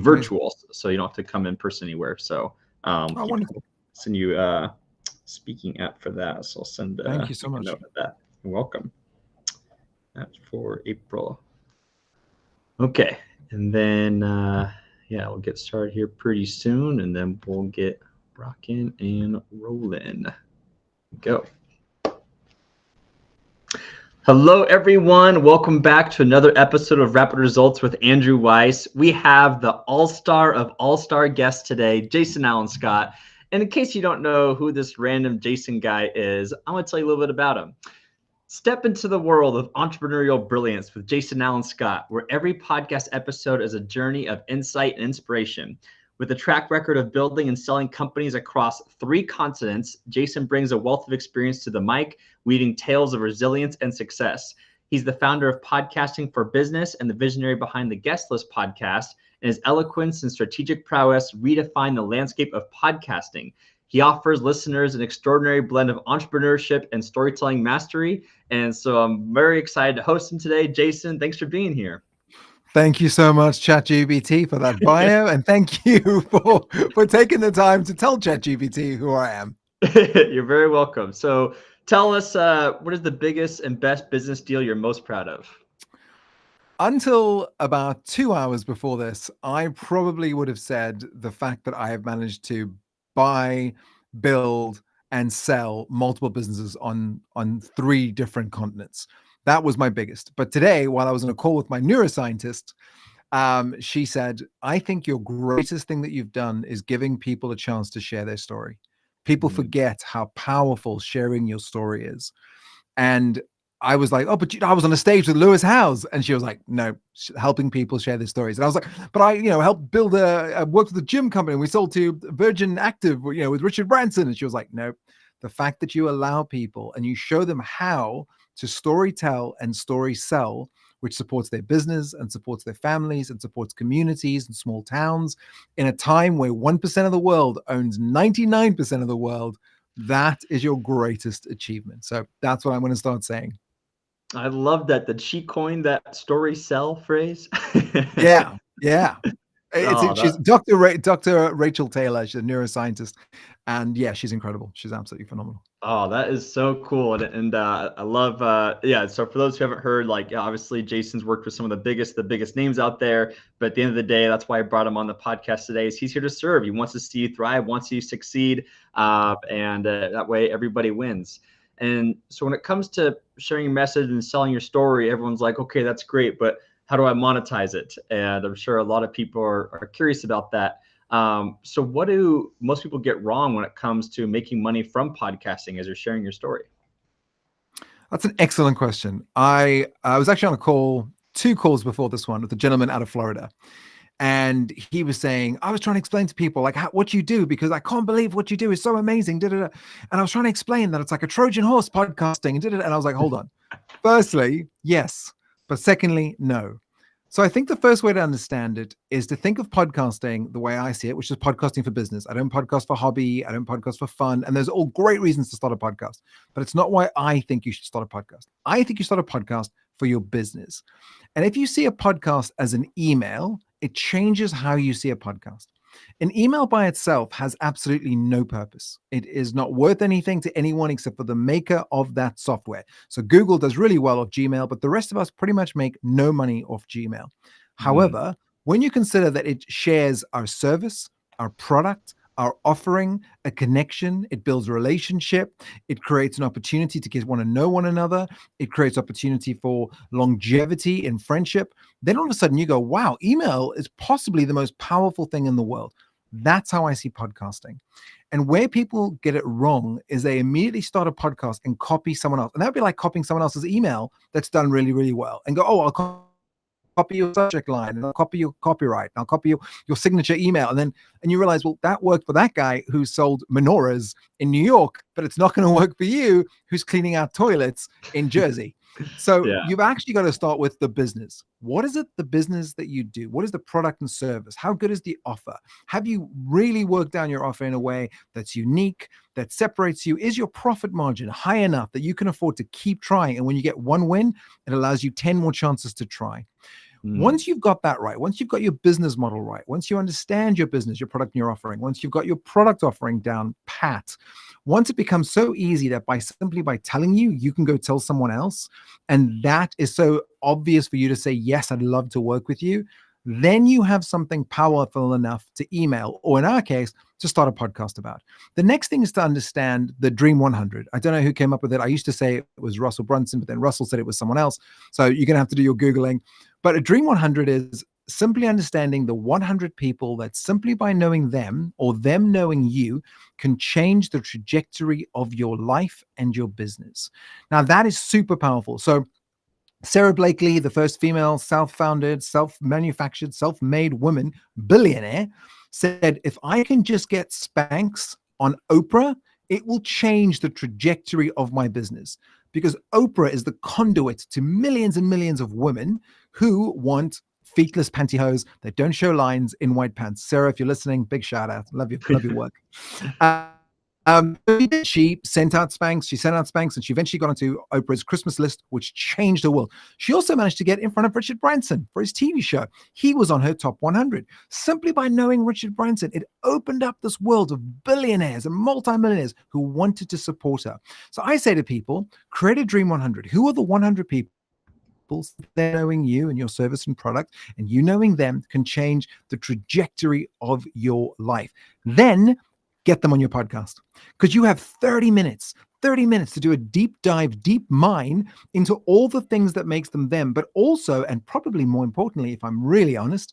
virtual, so you don't have to come in person anywhere. So Wonderful. send you speaking app for that. So I'll send Thank you so make a much. note of that. You're welcome. That's for April. Okay, and then yeah, we'll get started here pretty soon, and then we'll get rocking and rolling. Go. Hello, everyone. Welcome back to another episode of Rapid Results with Andrew Weiss. We have the all-star of all-star guests today, Jason Allan Scott. And in case you don't know who this random Jason guy is, I'm going to tell you a little bit about him. Step into the world of entrepreneurial brilliance with Jason Allan Scott, where every podcast episode is a journey of insight and inspiration. With a track record of building and selling companies across 3 continents, Jason brings a wealth of experience to the mic, weaving tales of resilience and success. He's the founder of Podcasting for Business and the visionary behind the Guestlist Podcast, and his eloquence and strategic prowess redefine the landscape of podcasting. He offers listeners an extraordinary blend of entrepreneurship and storytelling mastery. And so I'm very excited to host him today. Jason, thanks for being here. Thank you so much, ChatGPT, for that bio. And thank you for taking the time to tell ChatGPT who I am. You're very welcome. So tell us, what is the biggest and best business deal you're most proud of? Until about 2 hours before this, I probably would have said the fact that I have managed to buy, build, and sell multiple businesses on 3 different continents. That was my biggest. But today, while I was on a call with my neuroscientist, she said, I think your greatest thing that you've done is giving people a chance to share their story. People forget how powerful sharing your story is. And I was like, oh, but I was on a stage with Lewis Howes. And she was like, no, helping people share their stories. And I was like, but I, helped build I worked with a gym company. We sold to Virgin Active, with Richard Branson. And she was like, no, the fact that you allow people and you show them how to story tell and story sell, which supports their business and supports their families and supports communities and small towns in a time where 1% of the world owns 99% of the world, that is your greatest achievement. So that's what I'm going to start saying. I love that. Did she coin that story sell phrase? Yeah. She's Dr. Rachel Taylor. She's a neuroscientist. And yeah, she's incredible. She's absolutely phenomenal. Oh, that is so cool. And I love, so for those who haven't heard, obviously Jason's worked with some of the biggest names out there, but at the end of the day, that's why I brought him on the podcast today, is he's here to serve. He wants to see you thrive, wants you to succeed. And that way everybody wins. And so when it comes to sharing your message and selling your story, everyone's like, okay, that's great, but how do I monetize it? And I'm sure a lot of people are curious about that. So what do most people get wrong when it comes to making money from podcasting as you're sharing your story? That's an excellent question. I was actually on a call, 2 calls before this one, with a gentleman out of Florida. And he was saying, I was trying to explain to people what you do, because I can't believe what you do is so amazing. And I was trying to explain that it's like a Trojan horse podcasting. And I was like, hold on. Firstly, yes. But secondly, no. So I think the first way to understand it is to think of podcasting the way I see it, which is podcasting for business. I don't podcast for hobby. I don't podcast for fun. And there's all great reasons to start a podcast, but it's not why I think you should start a podcast. I think you start a podcast for your business. And if you see a podcast as an email, it changes how you see a podcast. An email by itself has absolutely no purpose. It is not worth anything to anyone except for the maker of that software. So Google does really well off Gmail, but the rest of us pretty much make no money off Gmail. However, when you consider that it shares our service, our product, our offering, a connection, it builds a relationship, it creates an opportunity to get to know one another, it creates opportunity for longevity in friendship, then all of a sudden you go, wow, email is possibly the most powerful thing in the world. That's how I see podcasting. And where people get it wrong is they immediately start a podcast and copy someone else. And that would be like copying someone else's email that's done really, really well and go, oh, I'll copy your subject line, and I'll copy your copyright, and I'll copy your signature email. And you realize, well, that worked for that guy who sold menorahs in New York, but it's not going to work for you who's cleaning out toilets in Jersey. So you've actually got to start with the business. What is it, the business that you do? What is the product and service? How good is the offer? Have you really worked down your offer in a way that's unique, that separates you? Is your profit margin high enough that you can afford to keep trying? And when you get one win, it allows you 10 more chances to try. Once you've got that right, once you've got your business model right, once you understand your business, your product and your offering, once you've got your product offering down pat, once it becomes so easy that simply by telling you, you can go tell someone else, and that is so obvious for you to say, yes, I'd love to work with you, then you have something powerful enough to email, or in our case, to start a podcast about. The next thing is to understand the Dream 100. I don't know who came up with it. I used to say it was Russell Brunson, but then Russell said it was someone else. So you're going to have to do your Googling. But a Dream 100 is simply understanding the 100 people that simply by knowing them or them knowing you can change the trajectory of your life and your business. Now, that is super powerful. So Sarah Blakely, the first female self-founded, self-manufactured, self-made woman billionaire, said, if I can just get Spanx on Oprah, it will change the trajectory of my business, because Oprah is the conduit to millions and millions of women who want feetless pantyhose that don't show lines in white pants. Sarah, if you're listening, big shout out. Love your work. She sent out Spanx, and she eventually got onto Oprah's Christmas list, which changed her world. She also managed to get in front of Richard Branson for his TV show. He was on her top 100. Simply by knowing Richard Branson, it opened up this world of billionaires and multimillionaires who wanted to support her. So I say to people, create a Dream 100. Who are the 100 people? They're knowing you and your service and product, and you knowing them can change the trajectory of your life. Then get them on your podcast, because you have 30 minutes to do a deep dive, deep mine into all the things that makes them them, but also, and probably more importantly, if I'm really honest,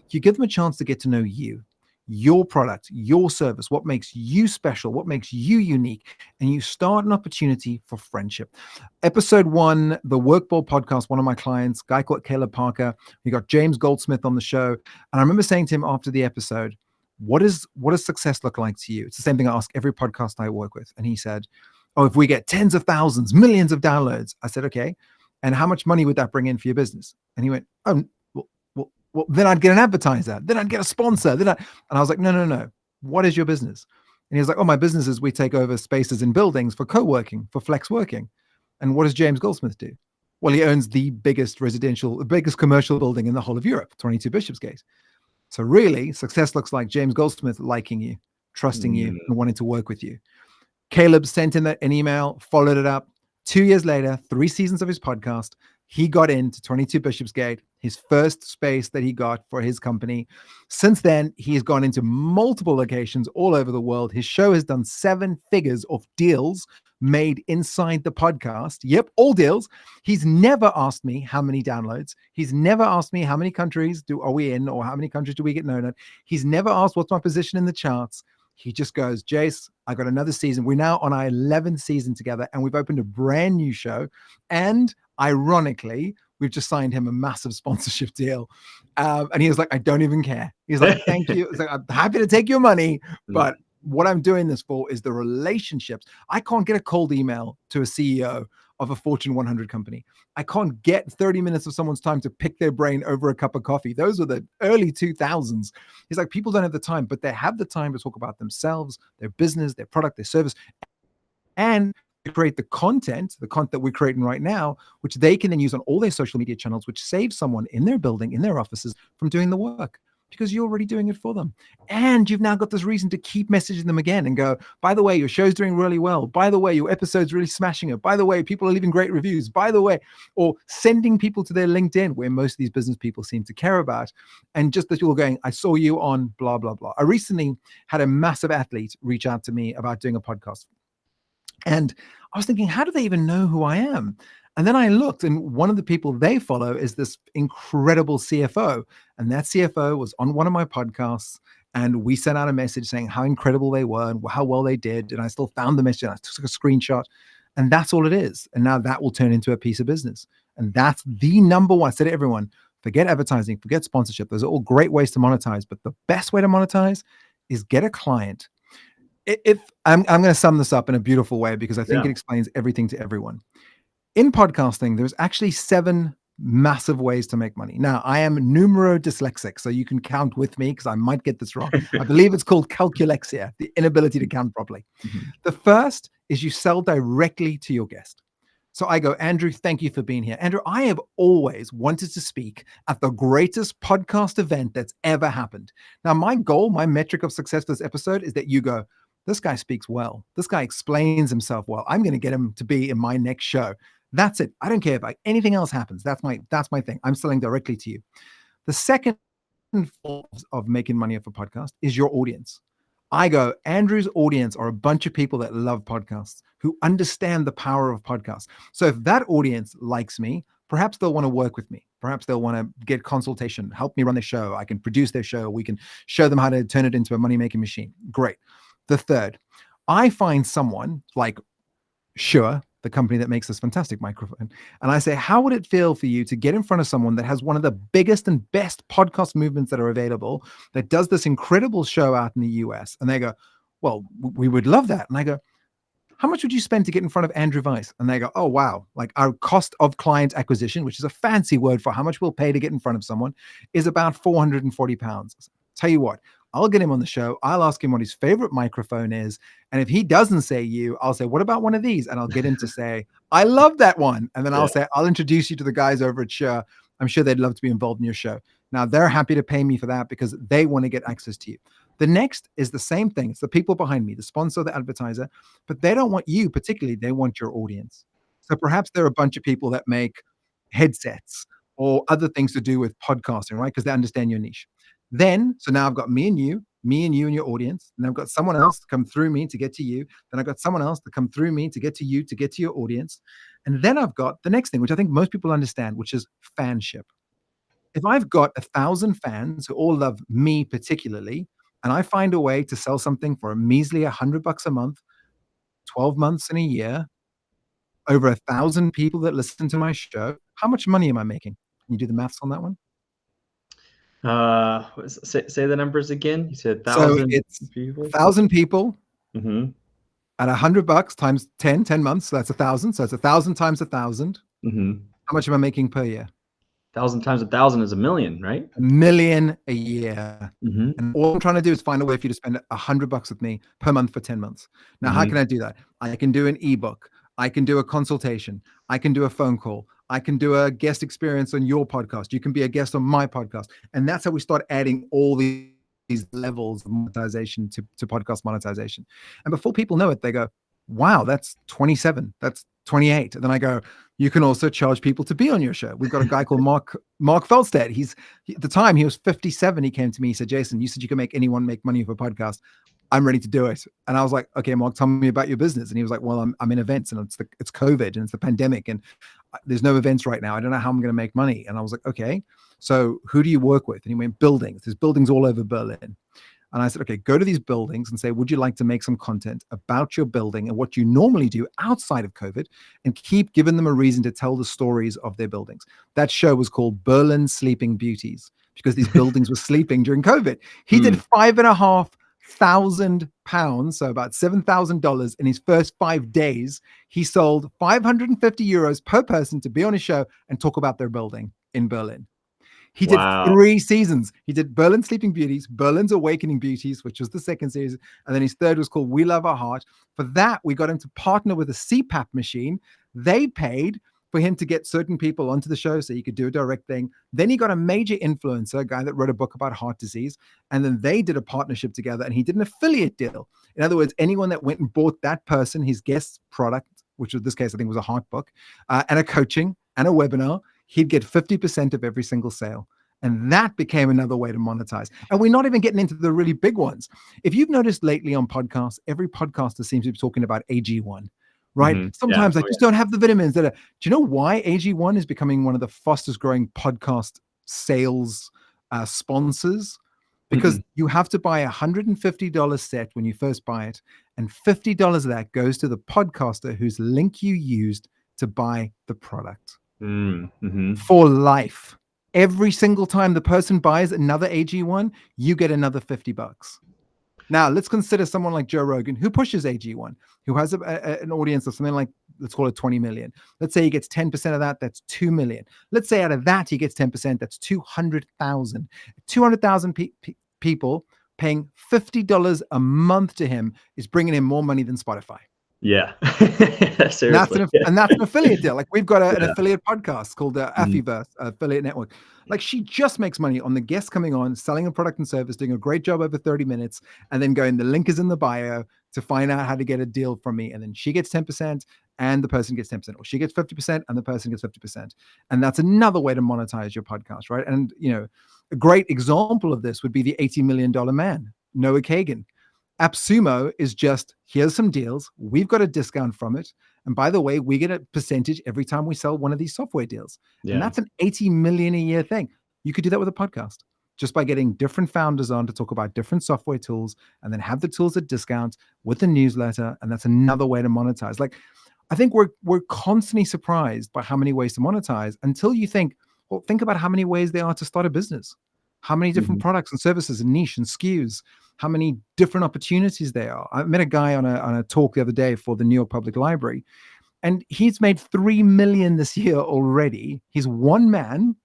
you give them a chance to get to know you, your product, your service, what makes you special, what makes you unique, and you start an opportunity for friendship. Episode 1, the Workball podcast, one of my clients, a guy called Caleb Parker, we got James Goldsmith on the show, and I remember saying to him after the episode, what does success look like to you? It's the same thing I ask every podcast I work with. And he said, oh, if we get tens of thousands, millions of downloads. I said, okay. And how much money would that bring in for your business? And he went, oh, well, then I'd get an advertiser. Then I'd get a sponsor. And I was like, no. What is your business? And he was like, oh, my business is we take over spaces in buildings for co-working, for flex working. And what does James Goldsmith do? Well, he owns the biggest commercial building in the whole of Europe, 22 Bishopsgate. So really, success looks like James Goldsmith liking you, trusting you, and wanting to work with you. Caleb sent in an email, followed it up. 2 years later, 3 seasons of his podcast, he got into 22 Bishopsgate, his first space that he got for his company. Since then, he has gone into multiple locations all over the world. His show has done 7 figures of deals made inside the podcast. Yep, all deals. He's never asked me how many downloads. He's never asked me how many countries are we in, or how many countries do we get known at. He's never asked what's my position in the charts. He just goes, Jace, I got another season. We're now on our 11th season together, and we've opened a brand new show. And ironically, we've just signed him a massive sponsorship deal. And he was like, I don't even care. He's like, thank you. He's like, I'm happy to take your money, but what I'm doing this for is the relationships. I can't get a cold email to a CEO of a Fortune 100 company. I can't get 30 minutes of someone's time to pick their brain over a cup of coffee. Those are the early 2000s. He's like, people don't have the time, but they have the time to talk about themselves, their business, their product, their service, and to create the content that we're creating right now, which they can then use on all their social media channels, which saves someone in their building, in their offices, from doing the work, because you're already doing it for them. And you've now got this reason to keep messaging them again and go, by the way, your show's doing really well. By the way, your episode's really smashing it. By the way, people are leaving great reviews. By the way, or sending people to their LinkedIn, where most of these business people seem to care about. And just that you're going, I saw you on blah, blah, blah. I recently had a massive athlete reach out to me about doing a podcast. And I was thinking, how do they even know who I am? And then I looked, and one of the people they follow is this incredible CFO. And that CFO was on one of my podcasts, and we sent out a message saying how incredible they were and how well they did. And I still found the message. I took a screenshot, and that's all it is. And now that will turn into a piece of business. And that's the number one. I said to everyone, forget advertising, forget sponsorship. Those are all great ways to monetize. But the best way to monetize is get a client. If I'm going to sum this up in a beautiful way, because I think it explains everything to everyone. In podcasting, there's actually 7 massive ways to make money. Now, I am numero dyslexic, so you can count with me because I might get this wrong. I believe it's called calculexia, the inability to count properly. The first is you sell directly to your guest. So I go, Andrew, thank you for being here. Andrew, I have always wanted to speak at the greatest podcast event that's ever happened. Now, my goal, my metric of success for this episode is that you go, this guy speaks well. This guy explains himself well. I'm going to get him to be in my next show. That's it. I don't care if anything else happens. That's my thing. I'm selling directly to you. The second form of making money off a podcast is your audience. I go, Andrew's audience are a bunch of people that love podcasts, who understand the power of podcasts. So if that audience likes me, perhaps they'll want to work with me. Perhaps they'll want to get consultation, help me run the show. I can produce their show. We can show them how to turn it into a money-making machine. Great. The third, I find someone like Shure, the company that makes this fantastic microphone, and I say, how would it feel for you to get in front of someone that has one of the biggest and best podcast movements that are available, that does this incredible show out in the US? And they go, well, we would love that. And I go, how much would you spend to get in front of Andrew Weiss? And they go, oh, wow. Like, our cost of client acquisition, which is a fancy word for how much we'll pay to get in front of someone, is about £440. Tell you what, I'll get him on the show. I'll ask him what his favorite microphone is. And if he doesn't say you, I'll say, what about one of these? And I'll get him to say, I love that one. And then I'll say, I'll introduce you to the guys over at Shure. I'm sure they'd love to be involved in your show. Now, they're happy to pay me for that because they want to get access to you. The next is the same thing. It's the people behind me, the sponsor, the advertiser, but they don't want you particularly. They want your audience. So perhaps there are a bunch of people that make headsets or other things to do with podcasting, right? Because they understand your niche. Then, so now I've got me and you and your audience. And I've got someone else to come through me to get to you. Then I've got someone else to come through me to get to you, to get to your audience. And then I've got the next thing, which I think most people understand, which is fanship. If I've got 1,000 fans who all love me particularly, and I find a way to sell something for a measly $100 a month, 12 months in a year, over 1,000 people that listen to my show, how much money am I making? Can you do the maths on that one? Say the numbers again. You said 1,000 so it's people. 1,000 people Mm-hmm. at $100 times 10 months. So that's 1,000. So it's 1,000 times 1,000. Mm-hmm. How much am I making per year? 1,000 times 1,000 is $1 million, right? $1 million a year. Mm-hmm. And all I'm trying to do is find a way for you to spend $100 with me per month for 10 months. Now, how can I do that? I can do an ebook. I can do a consultation. I can do a phone call. I can do a guest experience on your podcast. You can be a guest on my podcast. And that's how we start adding all these levels of monetization to podcast monetization. And before people know it, they go, wow, that's 27. That's 28. And then I go, you can also charge people to be on your show. We've got a guy called Mark Feldstedt. At the time he was 57. He came to me, he said, Jason, you said you can make anyone make money with a podcast. I'm ready to do it. And I was like, okay, Mark, tell me about your business. And he was like, well, I'm in events and it's COVID and it's the pandemic and there's no events right now. I don't know how I'm going to make money. And I was like, okay, so who do you work with? And he went, buildings. There's buildings all over Berlin. And I said, okay, go to these buildings and say, would you like to make some content about your building and what you normally do outside of COVID, and keep giving them a reason to tell the stories of their buildings. That show was called Berlin Sleeping Beauties because these buildings were sleeping during COVID. He did £5,500, so about $7,000 in his first 5 days. He sold €550 per person to be on his show and talk about their building in Berlin. He did 3 seasons. He did Berlin Sleeping Beauties, Berlin's Awakening Beauties, which was the second season. And then his third was called We Love Our Heart. For that, we got him to partner with a CPAP machine. They paid for him to get certain people onto the show so he could do a direct thing. Then he got a major influencer, a guy that wrote a book about heart disease. And then they did a partnership together and he did an affiliate deal. In other words, anyone that went and bought that person, his guest product, which in this case, I think was a heart book, and a coaching and a webinar, he'd get 50% of every single sale. And that became another way to monetize. And we're not even getting into the really big ones. If you've noticed lately on podcasts, every podcaster seems to be talking about AG1, right? Mm-hmm. Sometimes I just don't have the vitamins. Do you know why AG1 is becoming one of the fastest growing podcast sales sponsors? Because you have to buy a $150 set when you first buy it. And $50 of that goes to the podcaster whose link you used to buy the product. For life. Every single time the person buys another AG1, you get another $50. Now, let's consider someone like Joe Rogan, who pushes AG1, who has an audience of something like, let's call it 20 million. Let's say he gets 10% of that, that's 2 million. Let's say out of that, he gets 10%, that's 200,000. 200,000 people paying $50 a month to him is bringing in more money than Spotify. Yeah. And that's Seriously. an affiliate deal. Like we've got an Yeah. affiliate podcast called Mhm. Affiverse Affiliate Network. Like she just makes money on the guests coming on, selling a product and service, doing a great job over 30 minutes, and then going, the link is in the bio to find out how to get a deal from me. And then she gets 10% and the person gets 10%, or she gets 50% and the person gets 50%. And that's another way to monetize your podcast, right? And a great example of this would be the $80 million man, Noah Kagan. AppSumo is just, here's some deals. We've got a discount from it. And by the way, we get a percentage every time we sell one of these software deals. And Yeah. that's an 80 million a year thing. You could do that with a podcast just by getting different founders on to talk about different software tools and then have the tools at discount with the newsletter. And that's another way to monetize. Like, I think we're constantly surprised by how many ways to monetize until you think, well, think about how many ways there are to start a business, how many different Mhm. products and services and niche and SKUs, how many different opportunities there are. I met a guy on a talk the other day for the New York Public Library, and he's made 3 million this year already. He's one man,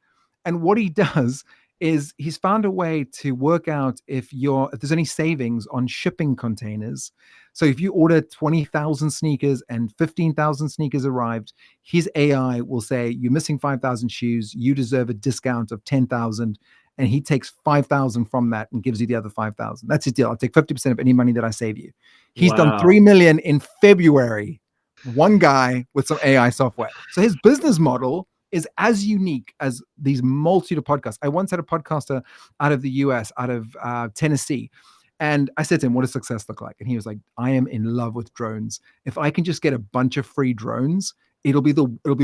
and what he does is he's found a way to work out if there's any savings on shipping containers. So if you order 20,000 sneakers and 15,000 sneakers arrived, his AI will say you're missing 5,000 shoes, you deserve a discount of 10,000, and he takes 5,000 from that and gives you the other 5,000. That's his deal. I'll take 50% of any money that I save you. He's done 3 Wow. million in February. One guy with some AI software. So his business model is as unique as these multitude of podcasts. I once had a podcaster out of the US, out of Tennessee. And I said to him, what does success look like? And he was like, I am in love with drones. If I can just get a bunch of free drones, it'll be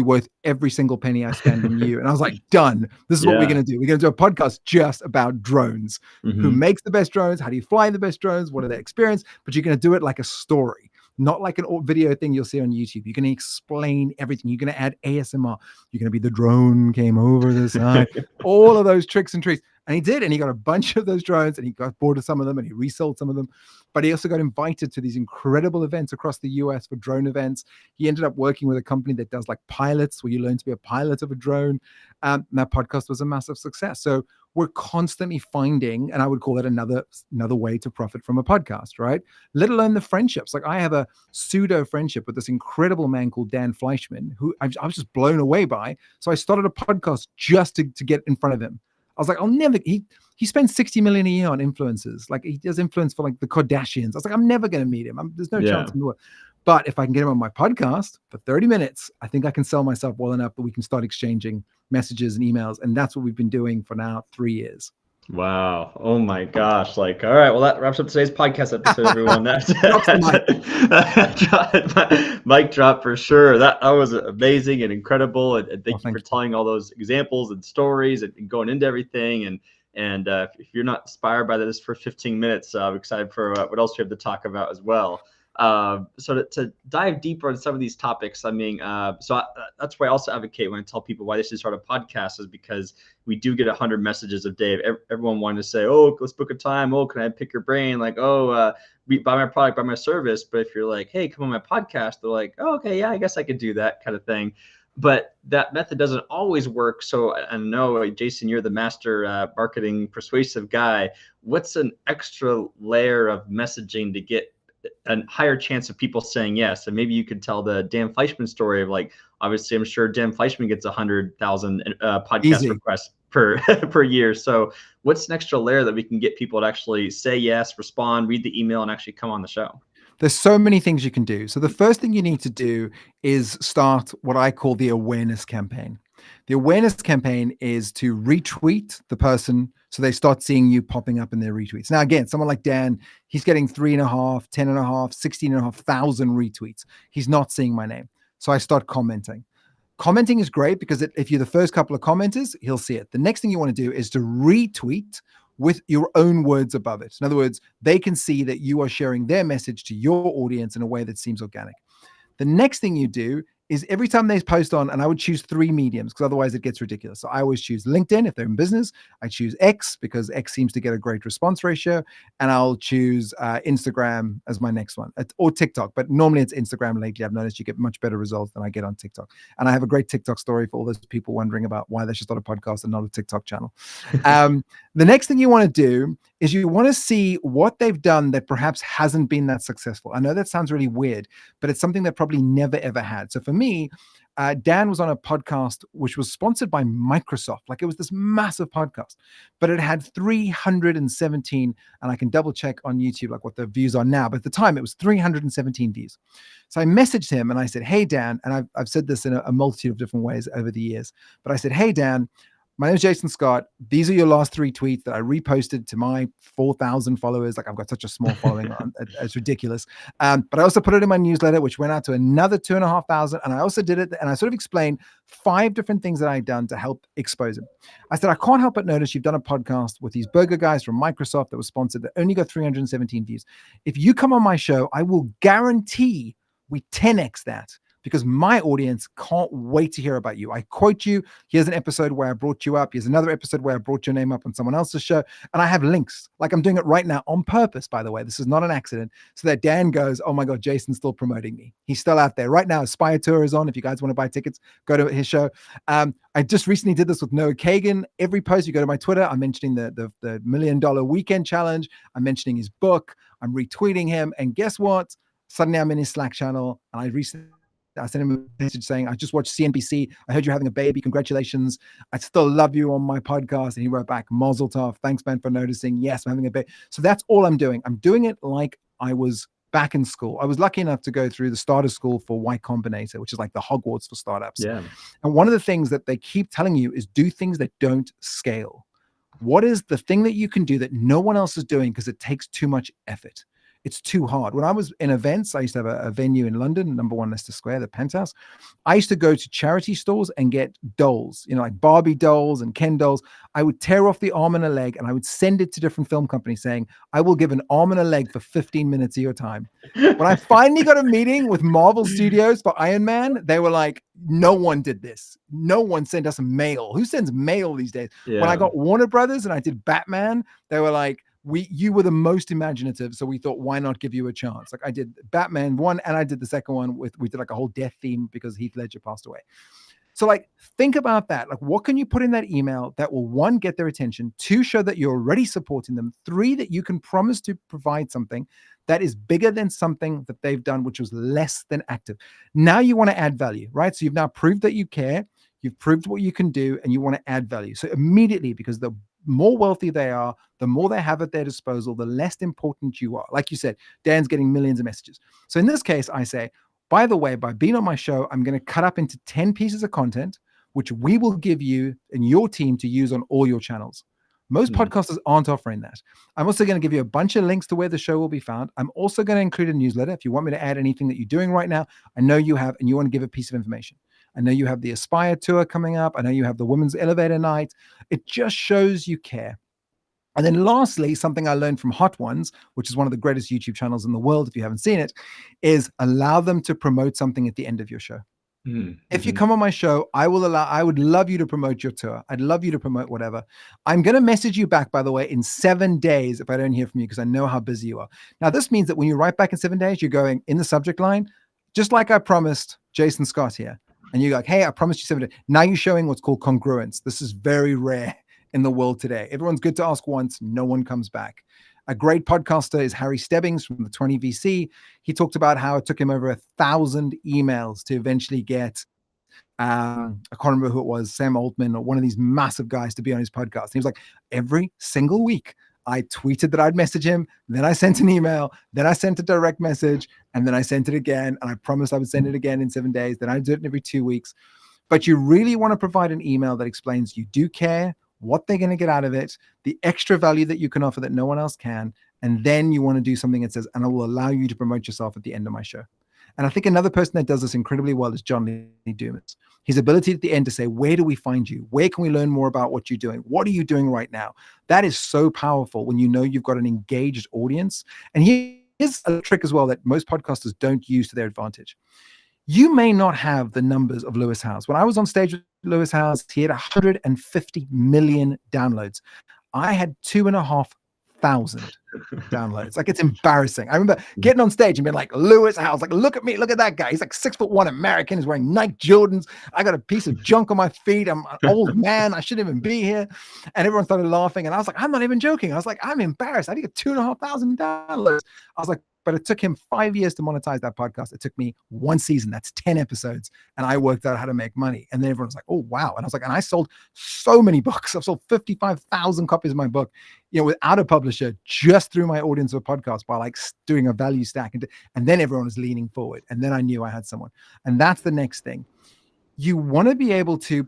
worth every single penny I spend on you. And I was like, done. This is what we're Yeah. going to do. We're going to do a podcast just about drones. Who Mhm. makes the best drones? How do you fly the best drones? What are their experience? But you're going to do it like a story, not like an video thing you'll see on YouTube. You're going to explain everything. You're going to add ASMR. You're going to be the drone came over the side. All of those tricks and treats. And he did. And he got a bunch of those drones and he got bored of some of them and he resold some of them. But he also got invited to these incredible events across the US for drone events. He ended up working with a company that does like pilots, where you learn to be a pilot of a drone. And that podcast was a massive success. So we're constantly finding, and I would call it another way to profit from a podcast, right? Let alone the friendships. Like I have a pseudo friendship with this incredible man called Dan Fleischman, who I was just blown away by. So I started a podcast just to get in front of him. I was like, I'll never, he spends 60 million a year on influencers. Like he does influence for like the Kardashians. I was like, I'm never going to meet him. There's no chance Yeah. in the world. But if I can get him on my podcast for 30 minutes, I think I can sell myself well enough that we can start exchanging messages and emails. And that's what we've been doing for now 3 years. Wow. Oh my gosh. Like, all right. Well, that wraps up today's podcast episode, everyone. That's Drops the mic. mic drop for sure. That was amazing and incredible. And Oh, thank you for thank you. telling all those examples and stories and going into everything. And if you're not inspired by this for 15 minutes, I'm excited for what else we have to talk about as well. So to dive deeper on some of these topics, I mean, that's why I also advocate when I tell people why they should start a podcast, is because we do get 100 messages a day of everyone wanting to say, oh, let's book a time. Oh, can I pick your brain? Like, oh, buy my product, buy my service. But if you're like, hey, come on my podcast, they're like, oh, okay, yeah, I guess I could do that kind of thing. But that method doesn't always work. So I know, Jason, you're the master marketing persuasive guy. What's an extra layer of messaging to get a higher chance of people saying yes? And maybe you could tell the Dan Fleischman story of, like, obviously I'm sure Dan Fleischman gets 100,000 podcast Easy. requests per per year. So what's an extra layer that we can get people to actually say yes, respond, read the email, and actually come on the show? There's so many things you can do. So the first thing you need to do is start what I call the awareness campaign. The awareness campaign is to retweet the person so they start seeing you popping up in their retweets. Now, again, someone like Dan, he's getting 3.5, 10.5, 16,500 retweets. He's not seeing my name. So I start commenting. Commenting is great because if you're the first couple of commenters, he'll see it. The next thing you want to do is to retweet with your own words above it. In other words, they can see that you are sharing their message to your audience in a way that seems organic. The next thing you do is every time they post on, and I would choose 3 mediums because otherwise it gets ridiculous. So I always choose LinkedIn if they're in business. I choose X because X seems to get a great response ratio. And I'll choose Instagram as my next one, or TikTok. But normally it's Instagram lately. I've noticed you get much better results than I get on TikTok. And I have a great TikTok story for all those people wondering about why they should start a podcast and not a TikTok channel. The next thing you want to do is you want to see what they've done that perhaps hasn't been that successful. I know that sounds really weird, but it's something that probably never, ever had. So for me, Dan was on a podcast which was sponsored by Microsoft. Like, it was this massive podcast, but it had 317, and I can double check on YouTube like what the views are now, but at the time it was 317 views. So I messaged him and I said, hey, Dan, and I've said this in a multitude of different ways over the years, but I said, hey, Dan, my name is Jason Scott. These are your last 3 tweets that I reposted to my 4,000 followers. Like, I've got such a small following. It's ridiculous. But I also put it in my newsletter, which went out to another 2,500. And I also did it. And I sort of explained 5 different things that I'd done to help expose him. I said, I can't help but notice you've done a podcast with these burger guys from Microsoft that was sponsored that only got 317 views. If you come on my show, I will guarantee we 10x that, because my audience can't wait to hear about you. I quote you. Here's an episode where I brought you up. Here's another episode where I brought your name up on someone else's show. And I have links. Like, I'm doing it right now on purpose, by the way. This is not an accident. So that Dan goes, oh my God, Jason's still promoting me. He's still out there. Right now, Aspire Tour is on. If you guys want to buy tickets, go to his show. I just recently did this with Noah Kagan. Every post, you go to my Twitter, I'm mentioning the $1 Million Weekend Challenge. I'm mentioning his book. I'm retweeting him. And guess what? Suddenly I'm in his Slack channel. And I sent him a message saying, I just watched CNBC. I heard you're having a baby. Congratulations. I still love you on my podcast. And he wrote back, Mazel tov. Thanks, man, for noticing. Yes, I'm having a baby. So that's all I'm doing. I'm doing it like I was back in school. I was lucky enough to go through the starter school for Y Combinator, which is like the Hogwarts for startups. Yeah. And one of the things that they keep telling you is do things that don't scale. What is the thing that you can do that no one else is doing because it takes too much effort? It's too hard. When I was in events, I used to have a venue in London, number 1 Leicester Square, the Penthouse. I used to go to charity stores and get dolls, like Barbie dolls and Ken dolls. I would tear off the arm and a leg and I would send it to different film companies saying, I will give an arm and a leg for 15 minutes of your time. When I finally got a meeting with Marvel Studios for Iron Man, they were like, no one did this. No one sent us mail. Who sends mail these days? Yeah. When I got Warner Brothers and I did Batman, they were like, you were the most imaginative, so we thought, why not give you a chance? Like, I did Batman 1 and I did the second one we did like a whole death theme because Heath Ledger passed away. So like, think about that. Like, what can you put in that email that will, 1, get their attention, 2, show that you're already supporting them, 3, that you can promise to provide something that is bigger than something that they've done, which was less than active. Now you want to add value, right? So you've now proved that you care, you've proved what you can do, and you want to add value. So immediately, because the more wealthy they are, the more they have at their disposal, the less important you are. Like you said, Dan's getting millions of messages. So in this case, I say, by the way, by being on my show, I'm going to cut up into 10 pieces of content, which we will give you and your team to use on all your channels. Most podcasters aren't offering that. I'm also going to give you a bunch of links to where the show will be found. I'm also going to include a newsletter. If you want me to add anything that you're doing right now, I know you have, and you want to give a piece of information. I know you have the Aspire Tour coming up. I know you have the Women's Elevator Night. It just shows you care. And then lastly, something I learned from Hot Ones, which is one of the greatest YouTube channels in the world, if you haven't seen it, is allow them to promote something at the end of your show. Mm-hmm. If you come on my show, I would love you to promote your tour. I'd love you to promote whatever. I'm going to message you back, by the way, in 7 days if I don't hear from you, because I know how busy you are. Now, this means that when you write back in 7 days, you're going in the subject line, just like I promised Jason Scott here. And you're like, hey, I promised you 7 days. Now you're showing what's called congruence. This is very rare in the world today. Everyone's good to ask once. No one comes back. A great podcaster is Harry Stebbings from the 20 VC. He talked about how it took him over 1,000 emails to eventually get, I can't remember who it was, Sam Altman or one of these massive guys to be on his podcast. And he was like, every single week, I tweeted that I'd message him. Then I sent an email. Then I sent a direct message. And then I sent it again. And I promised I would send it again in 7 days. Then I do it every 2 weeks. But you really want to provide an email that explains you do care, what they're going to get out of it, the extra value that you can offer that no one else can. And then you want to do something that says, and I will allow you to promote yourself at the end of my show. And I think another person that does this incredibly well is John Lee Dumas. His ability at the end to say, where do we find you? Where can we learn more about what you're doing? What are you doing right now? That is so powerful when you know you've got an engaged audience. And here's a trick as well that most podcasters don't use to their advantage. You may not have the numbers of Lewis Howes. When I was on stage with Lewis Howes, he had 150 million downloads. I had 2,500 200,000 downloads. Like, it's embarrassing. I remember getting on stage and being like, Lewis Howes, like, look at me, look at that guy. He's like 6'1" American. He's wearing Nike Jordans. I got a piece of junk on my feet. I'm an old man. I shouldn't even be here. And everyone started laughing. And I was like, I'm not even joking. I was like, I'm embarrassed. I did get 2,500 downloads. I was like, but it took him 5 years to monetize that podcast. It took me 1 season. That's 10 episodes. And I worked out how to make money. And then everyone was like, oh, wow. And I was like, and I sold so many books. I've sold 55,000 copies of my book, without a publisher, just through my audience of podcasts by like doing a value stack. And then everyone was leaning forward. And then I knew I had someone. And that's the next thing. You want to be able to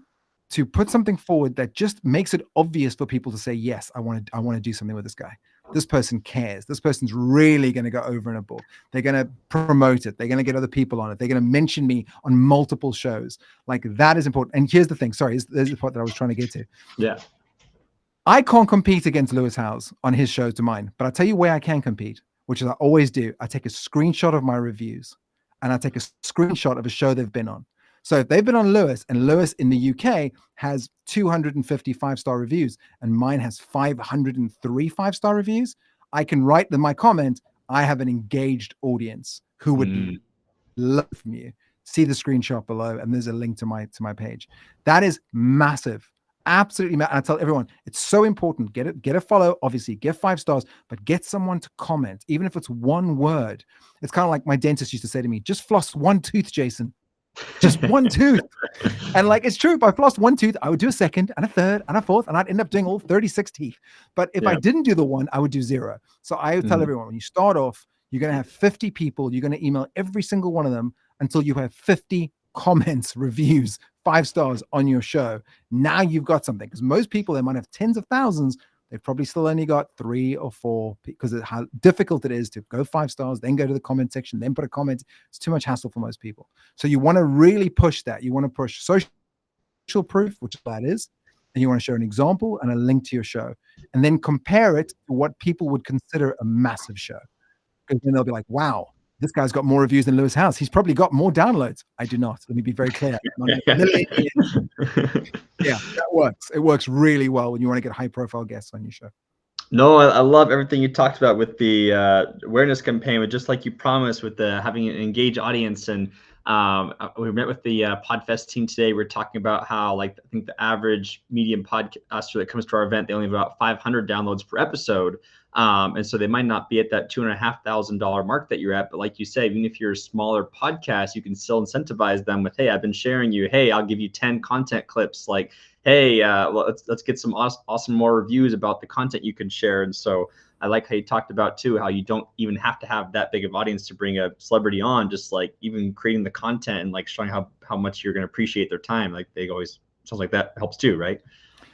put something forward that just makes it obvious for people to say, yes, I want to do something with this guy. This person cares. This person's really going to go over in a book. They're going to promote it. They're going to get other people on it. They're going to mention me on multiple shows. Like, that is important. And here's the thing. Sorry, there's the part that I was trying to get to. Yeah. I can't compete against Lewis Howes on his shows to mine, but I'll tell you where I can compete, which is I always do. I take a screenshot of my reviews and I take a screenshot of a show they've been on. So if they've been on Lewis, and Lewis in the UK has 250 5-star reviews and mine has 503 5-star reviews, I can write in my comment, I have an engaged audience who would love from you. See the screenshot below, and there's a link to my page. That is massive. Absolutely. And I tell everyone, it's so important. Get a follow, obviously, get 5 stars, but get someone to comment, even if it's one word. It's kind of like my dentist used to say to me, just floss one tooth, Jason. Just one tooth. And like, it's true. If I flossed one tooth, I would do a second and a third and a fourth, and I'd end up doing all 36 teeth. But if I didn't do the one, I would do 0. So I would tell everyone, when you start off, you're going to have 50 people. You're going to email every single one of them until you have 50 comments, reviews, 5 stars on your show. Now you've got something, because most people, they might have tens of thousands. They've probably still only got 3 or 4 because of how difficult it is to go 5 stars, then go to the comment section, then put a comment. It's too much hassle for most people. So you want to really push that. You want to push social proof, which that is, and you want to show an example and a link to your show, and then compare it to what people would consider a massive show. Because then they'll be like, wow, this guy's got more reviews than Lewis Howes. He's probably got more downloads. I do not. Let me be very clear. Yeah, that works. It works really well when you want to get high profile guests on your show. No, I love everything you talked about with the awareness campaign, but just like you promised with the having an engaged audience. And we met with the Podfest team today. We're talking about how, like, I think the average medium podcaster that comes to our event, they only have about 500 downloads per episode. And so they might not be at that $2,500 mark that you're at. But like you say, even if you're a smaller podcast, you can still incentivize them with, hey, I've been sharing you. Hey, I'll give you 10 content clips. Like, hey, let's get some awesome more reviews about the content you can share. And so I like how you talked about too, how you don't even have to have that big of audience to bring a celebrity on, just like even creating the content and like showing how much you're going to appreciate their time. Like, they always, sounds like that helps too, right?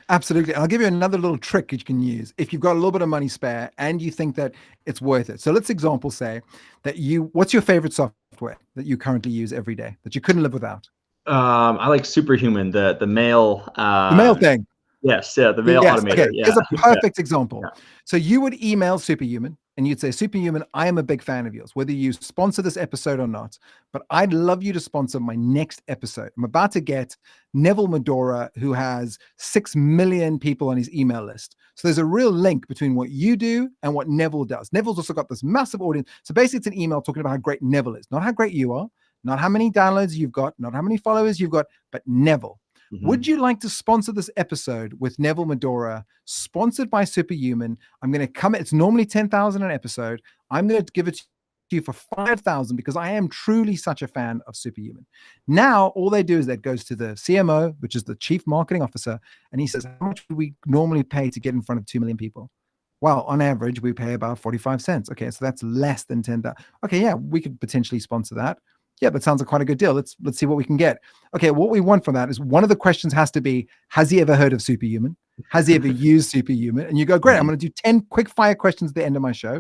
Absolutely. And I'll give you another little trick you can use if you've got a little bit of money spare and you think that it's worth it. So let's example say that what's your favorite software that you currently use every day that you couldn't live without? I like Superhuman, the mail. The mail thing. Yes, yeah, the mail automator. Okay. Yeah. Here's a perfect example. Yeah. So you would email Superhuman and you'd say, Superhuman, I am a big fan of yours, whether you sponsor this episode or not, but I'd love you to sponsor my next episode. I'm about to get Neville Medora, who has 6 million people on his email list. So there's a real link between what you do and what Neville does. Neville's also got this massive audience. So basically it's an email talking about how great Neville is, not how great you are, not how many downloads you've got, not how many followers you've got, but Neville. Mm-hmm. Would you like to sponsor this episode with Neville Medora, sponsored by Superhuman? I'm going to come. It's normally 10,000 an episode. I'm going to give it to you for 5,000 because I am truly such a fan of Superhuman. Now, all they do is that goes to the CMO, which is the chief marketing officer, and he says, how much would we normally pay to get in front of 2 million people? Well, on average, we pay about 45 cents. Okay, so that's less than 10,000. Okay, yeah, we could potentially sponsor that. Yeah, that sounds like quite a good deal. Let's see what we can get. Okay, what we want from that is one of the questions has to be, has he ever heard of Superhuman? Has he ever used Superhuman? And you go, great, I'm going to do 10 quick fire questions at the end of my show,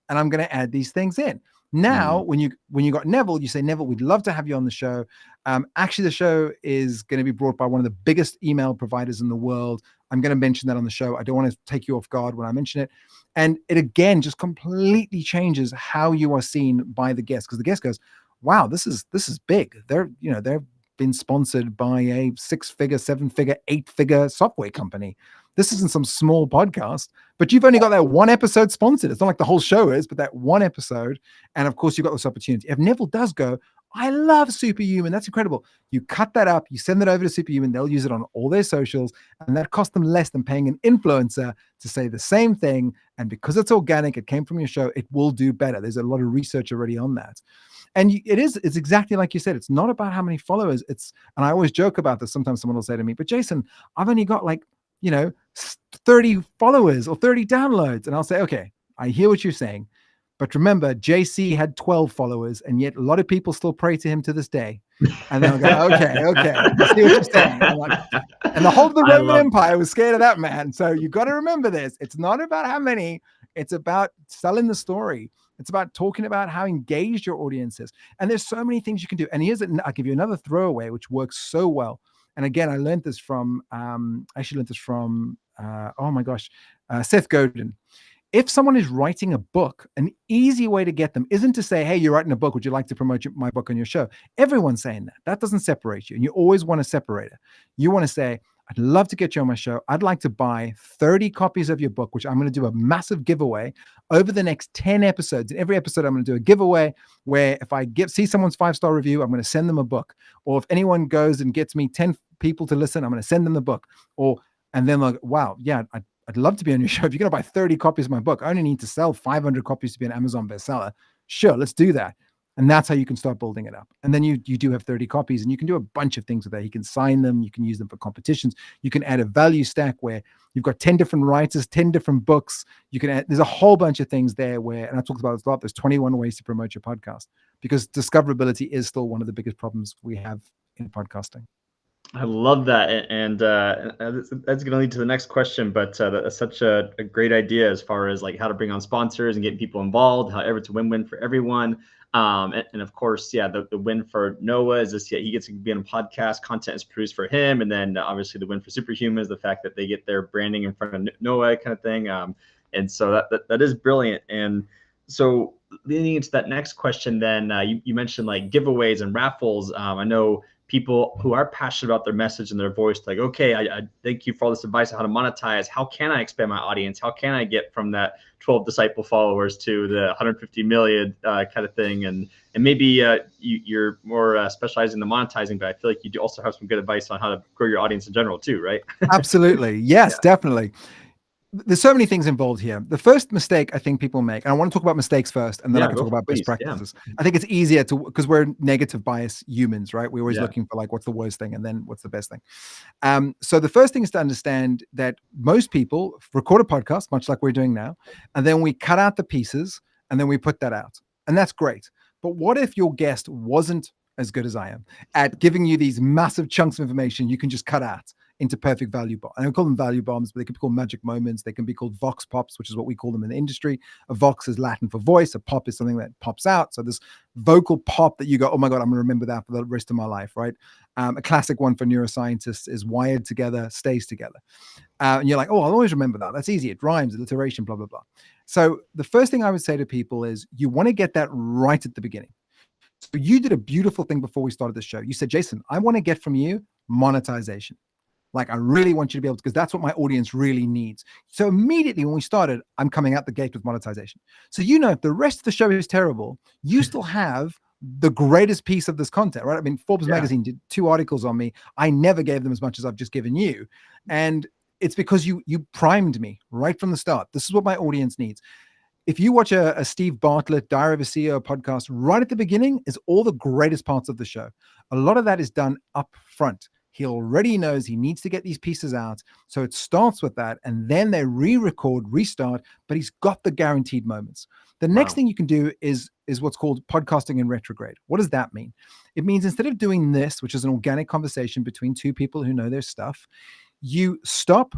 and I'm going to add these things in. Now, when you got Neville, you say, Neville, we'd love to have you on the show. Actually, the show is going to be brought by one of the biggest email providers in the world. I'm going to mention that on the show. I don't want to take you off guard when I mention it. And it, again, just completely changes how you are seen by the guest, because the guest goes, wow, this is big. They're been sponsored by a 6-figure, 7-figure, 8-figure software company. This isn't some small podcast, but you've only got that one episode sponsored. It's not like the whole show is, but that one episode. And of course, you've got this opportunity. If Neville does go, I love Superhuman. That's incredible. You cut that up, you send it over to Superhuman. They'll use it on all their socials. And that costs them less than paying an influencer to say the same thing. And because it's organic, it came from your show, it will do better. There's a lot of research already on that. And it's exactly like you said. It's not about how many followers. And I always joke about this. Sometimes someone will say to me, but Jason, I've only got 30 followers or 30 downloads. And I'll say, okay, I hear what you're saying. But remember, JC had 12 followers, and yet a lot of people still pray to him to this day. And they'll go, okay, I see what you're saying. And the whole of the Roman Empire was scared of that man. So you got to remember this. It's not about how many. It's about selling the story. It's about talking about how engaged your audience is. And there's so many things you can do. And I'll give you another throwaway, which works so well. And again, I learned this from, Seth Godin. If someone is writing a book, an easy way to get them isn't to say, hey, you're writing a book. Would you like to promote my book on your show? Everyone's saying that. That doesn't separate you. And you always want to separate it. You want to say, I'd love to get you on my show. I'd like to buy 30 copies of your book, which I'm going to do a massive giveaway over the next 10 episodes. In every episode, I'm going to do a giveaway where if I see someone's 5-star review, I'm going to send them a book. Or if anyone goes and gets me 10 people to listen, I'm going to send them the book. And then like, wow, yeah, I'd love to be on your show. If you're going to buy 30 copies of my book, I only need to sell 500 copies to be an Amazon bestseller. Sure, let's do that. And that's how you can start building it up. And then you do have 30 copies, and you can do a bunch of things with that. You can sign them. You can use them for competitions. You can add a value stack where you've got 10 different writers, 10 different books. There's a whole bunch of things there and I talked about this a lot. There's 21 ways to promote your podcast, because discoverability is still one of the biggest problems we have in podcasting. I love that. And that's going to lead to the next question, but that's such a great idea as far as like how to bring on sponsors and getting people involved, however it's a win-win for everyone. And of course, the win for Noah is this, he gets to be on a podcast, content is produced for him. And then obviously the win for Superhuman is the fact that they get their branding in front of Noah kind of thing. And so that is brilliant. And so leading into that next question, then you mentioned like giveaways and raffles. I know people who are passionate about their message and their voice, like, okay, I thank you for all this advice on how to monetize. How can I expand my audience? How can I get from that 12 disciple followers to the 150 million kind of thing? And maybe you're more specialized in the monetizing, but I feel like you do also have some good advice on how to grow your audience in general too, right? Absolutely. Yes, definitely. There's so many things involved here. The first mistake I think people make, and I want to talk about mistakes first, and then I can talk about best practices. I think it's easier because we're negative bias humans, right? We're always looking for like, what's the worst thing? And then what's the best thing? So the first thing is to understand that most people record a podcast, much like we're doing now, and then we cut out the pieces and then we put that out. And that's great. But what if your guest wasn't as good as I am at giving you these massive chunks of information you can just cut out into perfect value bombs? I don't call them value bombs, but they can be called magic moments. They can be called vox pops, which is what we call them in the industry. A vox is Latin for voice. A pop is something that pops out. So this vocal pop that you go, oh my God, I'm going to remember that for the rest of my life, right? A classic one for neuroscientists is wired together, stays together. And you're like, oh, I'll always remember that. That's easy. It rhymes, alliteration, blah, blah, blah. So the first thing I would say to people is you want to get that right at the beginning. So you did a beautiful thing before we started the show. You said, Jason, I want to get from you monetization. Like, I really want you to be able to, because that's what my audience really needs. So immediately when we started, I'm coming out the gate with monetization. So, if the rest of the show is terrible, you still have the greatest piece of this content, right? I mean, Forbes magazine did 2 articles on me. I never gave them as much as I've just given you. And it's because you primed me right from the start. This is what my audience needs. If you watch a Steve Bartlett Diary of a CEO podcast, right at the beginning is all the greatest parts of the show. A lot of that is done up front. He already knows he needs to get these pieces out. So it starts with that, and then they re-record, restart, but he's got the guaranteed moments. The next thing you can do is what's called podcasting in retrograde. What does that mean? It means instead of doing this, which is an organic conversation between 2 people who know their stuff, you stop,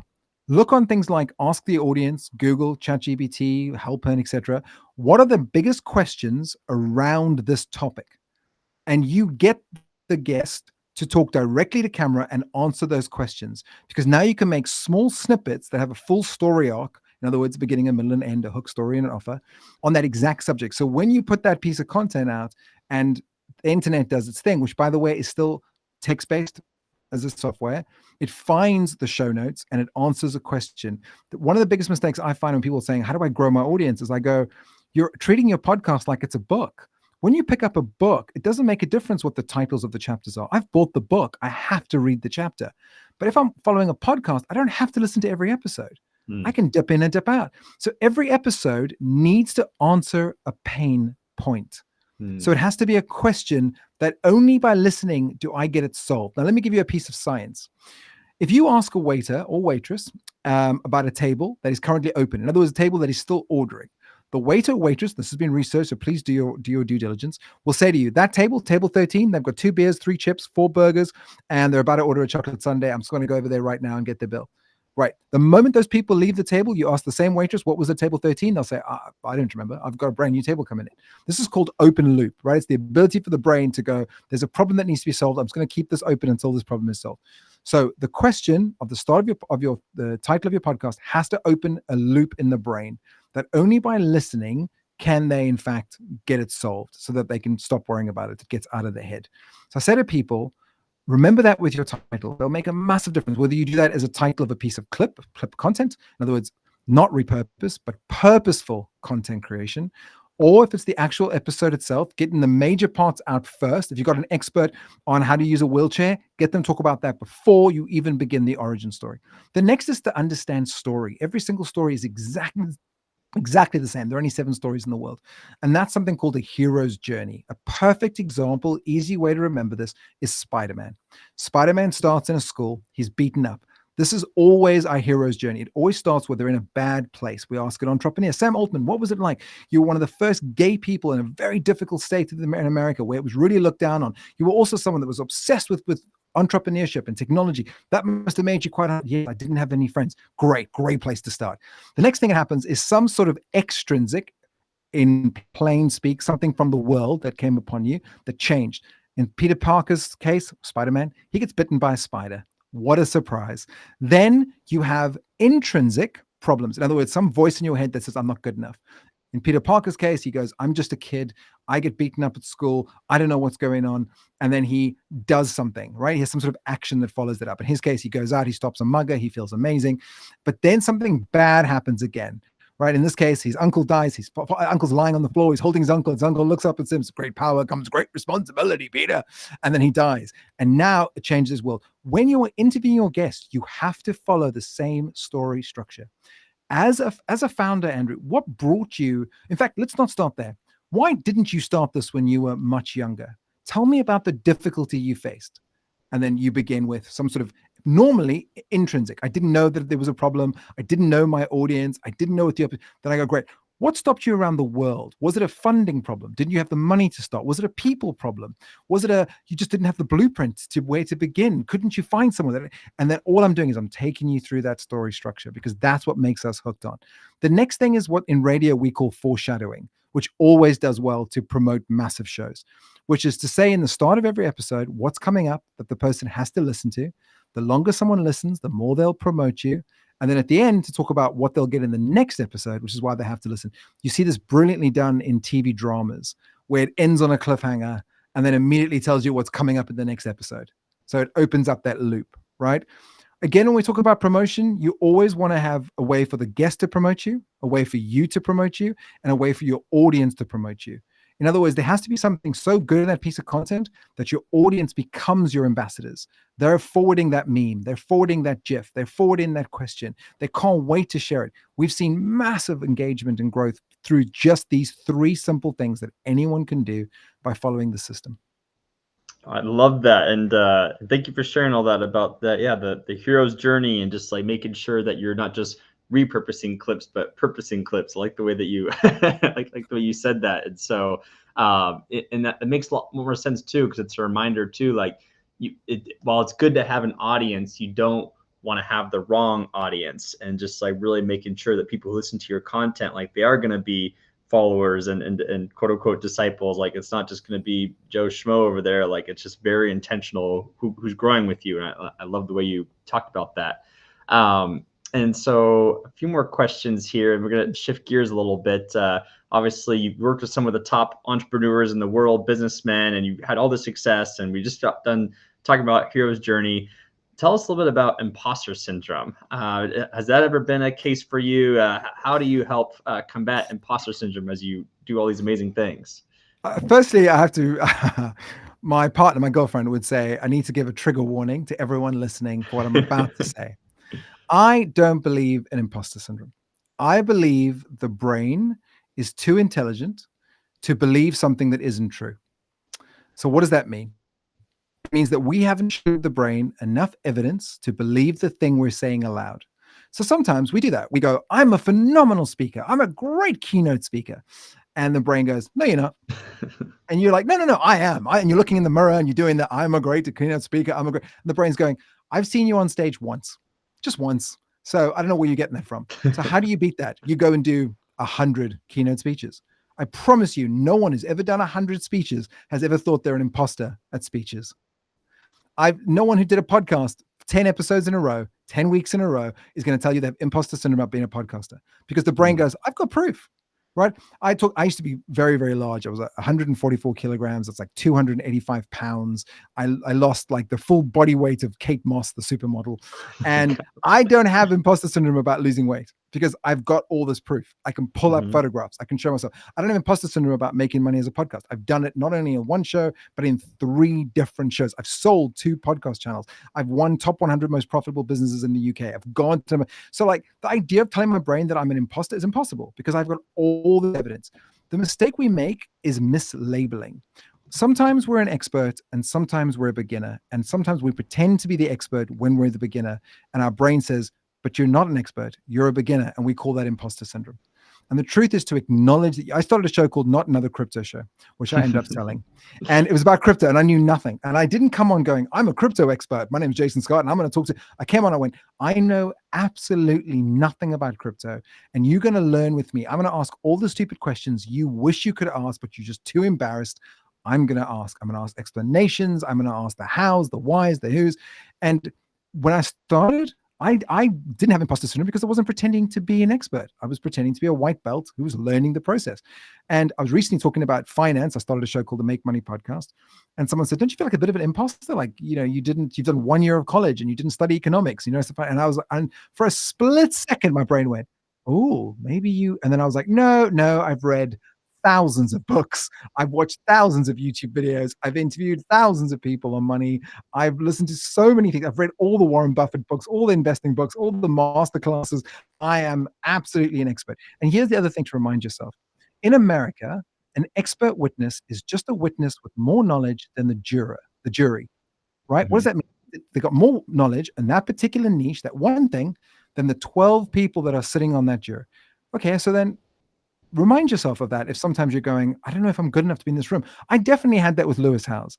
look on things like Ask the Audience, Google, ChatGPT, Helpern, etc. What are the biggest questions around this topic? And you get the guest to talk directly to camera and answer those questions, because now you can make small snippets that have a full story arc. In other words, a beginning, a middle, and end, a hook, story, and an offer on that exact subject. So when you put that piece of content out and the internet does its thing, which by the way is still text-based as a software. It finds the show notes and it answers a question. One of the biggest mistakes I find when people are saying, how do I grow my audience? Is I go, you're treating your podcast like it's a book. When you pick up a book, it doesn't make a difference what the titles of the chapters are. I've bought the book. I have to read the chapter. But if I'm following a podcast, I don't have to listen to every episode. I can dip in and dip out. So every episode needs to answer a pain point. So it has to be a question that only by listening do I get it solved. Now, let me give you a piece of science. If you ask a waiter or waitress about a table that is currently open, in other words, a table that is still ordering, the waiter or waitress, this has been researched, so please do your due diligence, will say to you, that table 13, they've got 2 beers, 3 chips, 4 burgers, and they're about to order a chocolate sundae. I'm just going to go over there right now and get the bill. Right. The moment those people leave the table, you ask the same waitress, what was at table 13? They'll say, I don't remember. I've got a brand new table coming in. This is called open loop, right? It's the ability for the brain to go, there's a problem that needs to be solved. I'm just going to keep this open until this problem is solved. So the question of the start of the title of your podcast has to open a loop in the brain that only by listening can they, in fact, get it solved so that they can stop worrying about it. It gets out of their head. So I say to people, remember that with your title. They'll make a massive difference, whether you do that as a title of a piece of clip content, in other words, not repurposed, but purposeful content creation, or if it's the actual episode itself, getting the major parts out first. If you've got an expert on how to use a wheelchair, get them to talk about that before you even begin the origin story. The next is to understand story. Every single story is exactly the same. There are only 7 stories in the world. And that's something called a hero's journey. A perfect example, easy way to remember this is Spider-Man. Spider-Man starts in a school. He's beaten up. This is always our hero's journey. It always starts where they're in a bad place. We ask an entrepreneur, Sam Altman, what was it like? You were one of the first gay people in a very difficult state in America where it was really looked down on. You were also someone that was obsessed with entrepreneurship and technology. That must have made you quite hard. Yeah, I didn't have any friends. Great place to start. The next thing that happens is some sort of extrinsic, in plain speak, something from the world that came upon you that changed. In Peter Parker's case, Spider-Man, he gets bitten by a spider. What a surprise. Then you have intrinsic problems. In other words, some voice in your head that says, I'm not good enough. In Peter Parker's case, he goes, I'm just a kid. I get beaten up at school. I don't know what's going on. And then he does something, right? He has some sort of action that follows that up. In his case, he goes out, he stops a mugger, he feels amazing. But then something bad happens again, right? In this case, his uncle dies. His uncle's lying on the floor. He's holding his uncle. His uncle looks up and says, great power comes great responsibility, Peter. And then he dies. And now it changes his world. When you are interviewing your guest, you have to follow the same story structure. As a founder, Andrew, what brought you, in fact, let's not start there. Why didn't you start this when you were much younger? Tell me about the difficulty you faced. And then you begin with some sort of normally intrinsic. I didn't know that there was a problem. I didn't know my audience. I didn't know what then I go, great. What stopped you around the world? Was it a funding problem? Didn't you have the money to start? Was it a people problem? Was it you just didn't have the blueprint to where to begin? Couldn't you find someone and then all I'm doing is I'm taking you through that story structure because that's what makes us hooked on. The next thing is what in radio we call foreshadowing, which always does well to promote massive shows, which is to say in the start of every episode, what's coming up that the person has to listen to. The longer someone listens, the more they'll promote you. And then at the end to talk about what they'll get in the next episode, which is why they have to listen. You see this brilliantly done in TV dramas where it ends on a cliffhanger and then immediately tells you what's coming up in the next episode. So it opens up that loop, right? Again, when we talk about promotion, you always want to have a way for the guest to promote you, a way for you to promote you, and a way for your audience to promote you. In other words, there has to be something so good in that piece of content that your audience becomes your ambassadors. They're forwarding that meme. They're forwarding that GIF. They're forwarding that question. They can't wait to share it. We've seen massive engagement and growth through just these 3 simple things that anyone can do by following the system. I love that. And thank you for sharing all that about that. Yeah, the hero's journey and just like making sure that you're not just repurposing clips, but purposing clips. I like the way that you like the way you said that. And so and that it makes a lot more sense too, because it's a reminder too, like while it's good to have an audience, you don't want to have the wrong audience, and just like really making sure that people who listen to your content, like they are going to be followers and quote unquote disciples. Like it's not just going to be Joe Schmo over there. Like it's just very intentional who's growing with you. And I love the way you talked about that. And so a few more questions here, and we're going to shift gears a little bit. Obviously, you've worked with some of the top entrepreneurs in the world, businessmen, and you had all the success. And we just got done talking about hero's journey. Tell us a little bit about imposter syndrome. Has that ever been a case for you? How do you help combat imposter syndrome as you do all these amazing things? Firstly, I have to, my partner, my girlfriend would say, I need to give a trigger warning to everyone listening for what I'm about to say. I don't believe in imposter syndrome. I believe the brain is too intelligent to believe something that isn't true. So what does that mean? It means that we haven't showed the brain enough evidence to believe the thing we're saying aloud. So sometimes we do that. We go, I'm a phenomenal speaker. I'm a great keynote speaker. And the brain goes, no, you're not. And you're like, no, I am. And you're looking in the mirror and you're doing that. I'm a great keynote speaker. And the brain's going, I've seen you on stage once, just once. So I don't know where you're getting that from. So how do you beat that? You go and do 100 keynote speeches. I promise you, no one who's ever done 100 speeches has ever thought they're an imposter at speeches. No one who did a podcast 10 episodes in a row, 10 weeks in a row is going to tell you they have imposter syndrome about being a podcaster, because the brain goes, I've got proof, right? I used to be very, very large. I was 144 kilograms. That's like 285 pounds. I lost like the full body weight of Kate Moss, the supermodel. And I don't have imposter syndrome about losing weight because I've got all this proof. I can pull up photographs. I can show myself. I don't have imposter syndrome about making money as a podcast. I've done it not only in one show, but in 3 different shows. I've sold 2 podcast channels. I've won top 100 most profitable businesses in the UK. I've gone to, so like the idea of telling my brain that I'm an imposter is impossible because I've got all the evidence. The mistake we make is mislabeling. Sometimes we're an expert and sometimes we're a beginner. And sometimes we pretend to be the expert when we're the beginner. And our brain says, but you're not an expert, you're a beginner. And we call that imposter syndrome. And the truth is to acknowledge that I started a show called Not Another Crypto Show, which I ended up selling. And it was about crypto and I knew nothing. And I didn't come on going, I'm a crypto expert. My name is Jason Scott and I'm going to talk to, I came on, I went, I know absolutely nothing about crypto and you're going to learn with me. I'm going to ask all the stupid questions you wish you could ask, but you're just too embarrassed. I'm going to ask explanations. I'm going to ask the hows, the whys, the whos. And when I started, I didn't have imposter syndrome because I wasn't pretending to be an expert. I was pretending to be a white belt who was learning the process. And I was recently talking about finance. I started a show called the Make Money Podcast. And someone said, don't you feel like a bit of an imposter? Like, you've done 1 year of college and you didn't study economics, and I was, and for a split second, my brain went, oh, maybe you, and then I was like, no, I've read thousands of books. I've watched thousands of YouTube videos. I've interviewed thousands of people on money. I've listened to so many things. I've read all the Warren Buffett books, all the investing books, all the master classes. I am absolutely an expert. And here's the other thing to remind yourself. In America, an expert witness is just a witness with more knowledge than the jury, right? What does that mean? They got more knowledge in that particular niche, that one thing, than the 12 people that are sitting on that jury. Okay, so then remind yourself of that if sometimes you're going, I don't know if I'm good enough to be in this room. I definitely had that with Lewis Howes.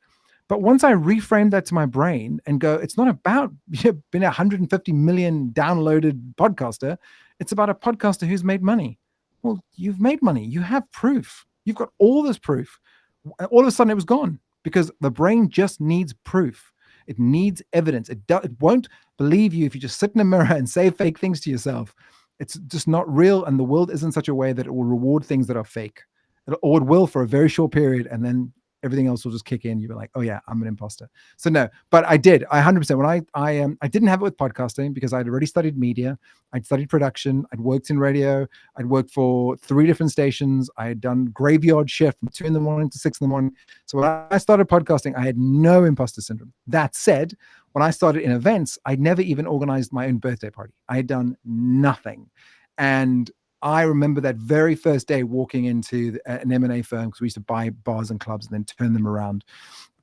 But once I reframed that to my brain and go, it's not about being a 150 million downloaded podcaster. It's about a podcaster who's made money. Well, you've made money. You have proof. You've got all this proof. All of a sudden it was gone because the brain just needs proof. It needs evidence. It won't believe you if you just sit in a mirror and say fake things to yourself. It's just not real. And the world isn't such a way that it will reward things that are fake. Or it will for a very short period. And then everything else will just kick in. You'll be like, oh yeah, I'm an imposter. So no, but I 100%. When I didn't have it with podcasting because I'd already studied media. I'd studied production. I'd worked in radio. I'd worked for 3 different stations. I had done graveyard shift from 2 a.m. to 6 a.m. So when I started podcasting, I had no imposter syndrome. That said, when I started in events, I'd never even organized my own birthday party. I had done nothing. And I remember that very first day walking into an M&A firm, because we used to buy bars and clubs and then turn them around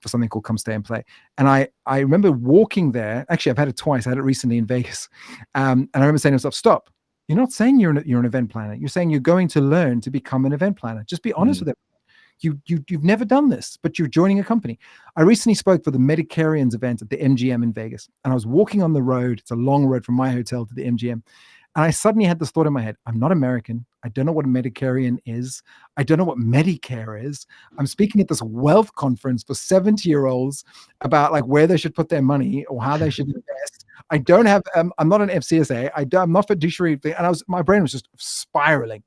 for something called Come Stay and Play. And I remember walking there. Actually, I've had it twice. I had it recently in Vegas. And I remember saying to myself, stop. You're not saying you're an event planner. You're saying you're going to learn to become an event planner. Just be honest with it. You've never done this, but you're joining a company. I recently spoke for the Medicarians event at the MGM in Vegas. And I was walking on the road. It's a long road from my hotel to the MGM. And I suddenly had this thought in my head. I'm not American. I don't know what a Medicarian is. I don't know what Medicare is. I'm speaking at this wealth conference for 70-year-olds about like where they should put their money or how they should invest. I don't have, I'm not an FCSA. I'm not fiduciary. And my brain was just spiraling.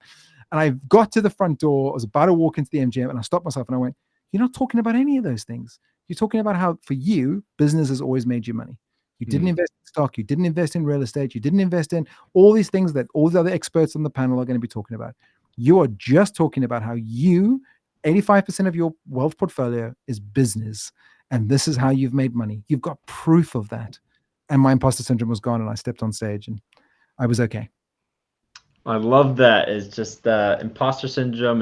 And I got to the front door. I was about to walk into the MGM and I stopped myself and I went, you're not talking about any of those things. You're talking about how for you, business has always made you money. You didn't invest in stock. You didn't invest in real estate. You didn't invest in all these things that all the other experts on the panel are going to be talking about. You are just talking about how 85% of your wealth portfolio is business. And this is how you've made money. You've got proof of that. And my imposter syndrome was gone and I stepped on stage and I was okay. I love that. It's just imposter syndrome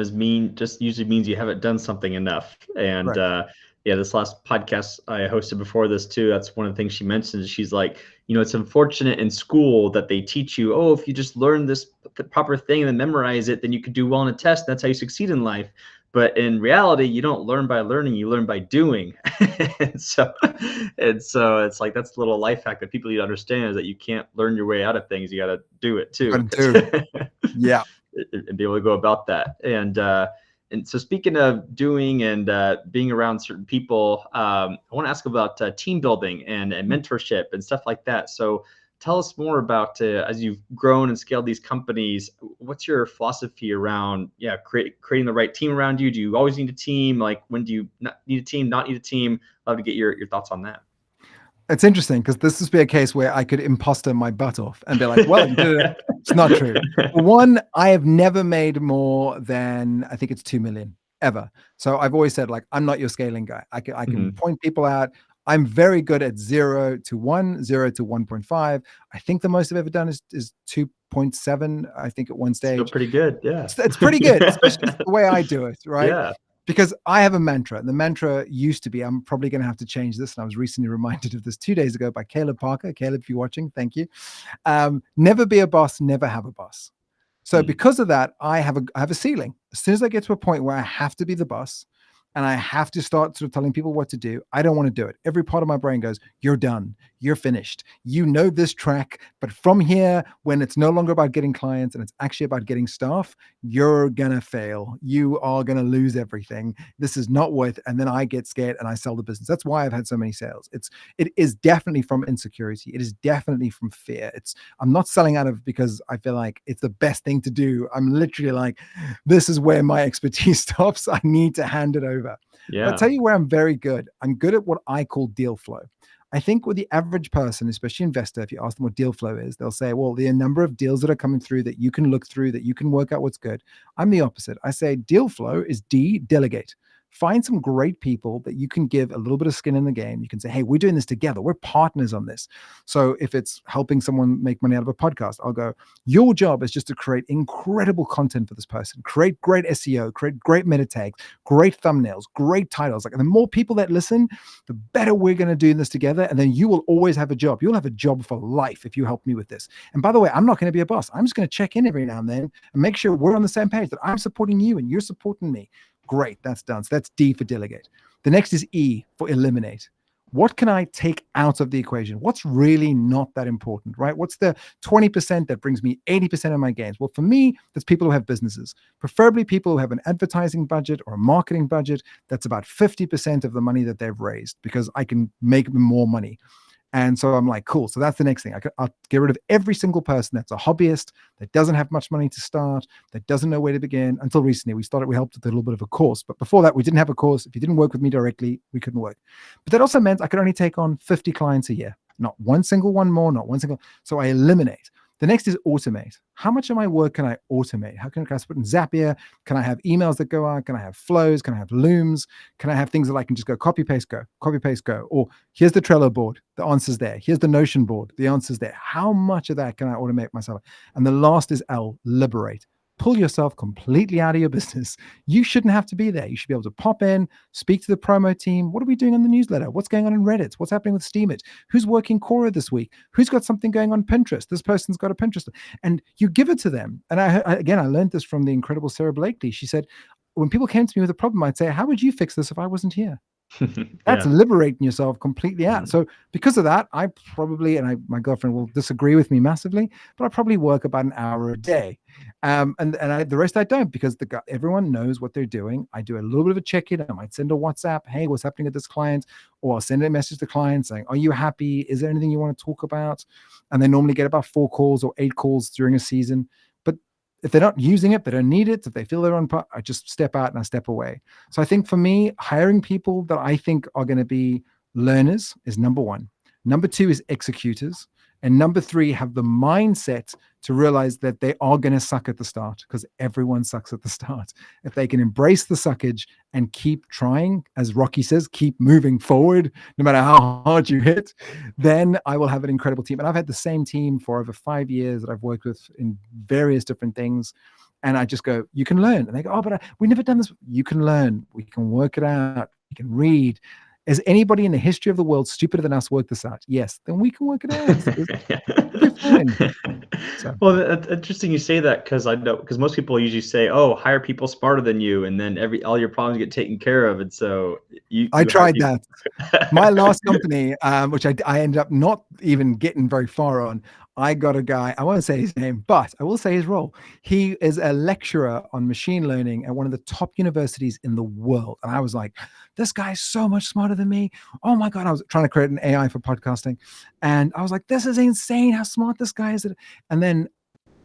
just usually means you haven't done something enough. And Right. yeah, this last podcast I hosted before this too, that's one of the things she mentions. She's like, it's unfortunate in school that they teach you, oh, if you just learn this proper thing and then memorize it, then you can do well in a test. That's how you succeed in life. But in reality, you don't learn by learning, you learn by doing. and so it's like that's a little life hack that people need to understand, is that you can't learn your way out of things. You got to do it too. Got to do. Yeah. And be able to go about that. And so speaking of doing and being around certain people, I want to ask about team building and mentorship and stuff like that. So tell us more about, as you've grown and scaled these companies, what's your philosophy around creating the right team around you? Do you always need a team? Like, when do you not need a team, not need a team? I'd love to get your thoughts on that. It's interesting because this would be a case where I could imposter my butt off and be like, well, it's not true. One, I have never made more than, I think it's 2 million ever. So I've always said, like, I'm not your scaling guy. I can point people out. I'm very good at 0 to 1, 0 to 1.5. I think the most I've ever done is 2.7. I think at one stage. Still pretty good. Yeah. It's pretty good, especially the way I do it. Right. Yeah. Because I have a mantra. The mantra used to be, I'm probably going to have to change this. And I was recently reminded of this 2 days ago by Caleb Parker. Caleb, if you're watching, thank you. Never be a boss, never have a boss. So because of that, I have a ceiling. As soon as I get to a point where I have to be the boss and I have to start sort of telling people what to do, I don't want to do it. Every part of my brain goes, you're done. You're finished. You know this track, but from here, when it's no longer about getting clients and it's actually about getting staff, you're going to fail. You are going to lose everything. This is not worth it. And then I get scared and I sell the business. That's why I've had so many sales. It is definitely from insecurity. It is definitely from fear. I'm not selling out of because I feel like it's the best thing to do. I'm literally like, this is where my expertise stops. I need to hand it over. Yeah. But I'll tell you where I'm very good. I'm good at what I call deal flow. I think with the average person, especially investor, if you ask them what deal flow is, they'll say, well, the number of deals that are coming through that you can look through, that you can work out what's good. I'm the opposite. I say deal flow is delegate. Find some great people that you can give a little bit of skin in the game. You can say, hey, we're doing this together. We're partners on this. So if it's helping someone make money out of a podcast, I'll go, your job is just to create incredible content for this person. Create great SEO, create great meta tags, great thumbnails, great titles. Like, and the more people that listen, the better we're going to do this together. And then you will always have a job. You'll have a job for life if you help me with this. And by the way, I'm not going to be a boss. I'm just going to check in every now and then and make sure we're on the same page, that I'm supporting you and you're supporting me. Great, that's done. So that's D for delegate. The next is E for eliminate. What can I take out of the equation? What's really not that important, right? What's the 20% that brings me 80% of my gains? Well, for me, that's people who have businesses, preferably people who have an advertising budget or a marketing budget that's about 50% of the money that they've raised, because I can make them more money. And so I'm like, cool. So that's the next thing. I'll get rid of every single person that's a hobbyist, that doesn't have much money to start, that doesn't know where to begin. Until recently, we helped with a little bit of a course. But before that, we didn't have a course. If you didn't work with me directly, we couldn't work. But that also meant I could only take on 50 clients a year. Not one single one more, not one single. So I eliminate. The next is automate. How much of my work can I automate? How can I put in Zapier? Can I have emails that go out? Can I have flows? Can I have looms? Can I have things that I can just go copy, paste, go, copy, paste, go? Or here's the Trello board, the answer's there. Here's the Notion board, the answer's there. How much of that can I automate myself? And the last is L, liberate. Pull yourself completely out of your business. You shouldn't have to be there. You should be able to pop in, speak to the promo team. What are we doing on the newsletter? What's going on in Reddit? What's happening with Steemit? Who's working Quora this week? Who's got something going on Pinterest? This person's got a Pinterest. And you give it to them. And I learned this from the incredible Sarah Blakely. She said, when people came to me with a problem, I'd say, how would you fix this if I wasn't here? That's liberating yourself completely out. So because of that, I probably, and my girlfriend will disagree with me massively, but I probably work about an hour a day. The rest I don't, because everyone knows what they're doing. I do a little bit of a check-in. I might send a WhatsApp, hey, what's happening with this client? Or I'll send a message to the client saying, are you happy? Is there anything you want to talk about? And they normally get about 4 calls or 8 calls during a season. But if they're not using it, they don't need it. If they feel they're on par, I just step out and I step away. So I think for me, hiring people that I think are going to be learners is number one. Number two is executors. And number three, have the mindset to realize that they are going to suck at the start, because everyone sucks at the start. If they can embrace the suckage and keep trying, as Rocky says, keep moving forward, no matter how hard you hit, then I will have an incredible team. And I've had the same team for over 5 years that I've worked with in various different things. And I just go, you can learn. And they go, oh, but we've never done this. You can learn. We can work it out. We can read. Is anybody in the history of the world stupider than us work this out? Yes. Then we can work it out. We'll be fine. So. Well, it's interesting you say that, because I know, because most people usually say, "Oh, hire people smarter than you, and then all your problems get taken care of." And so I tried that. My last company, which I ended up not even getting very far on, I got a guy, I won't say his name, but I will say his role. He is a lecturer on machine learning at one of the top universities in the world. And I was like, this guy's so much smarter than me. Oh my God. I was trying to create an AI for podcasting. And I was like, this is insane how smart this guy is. And then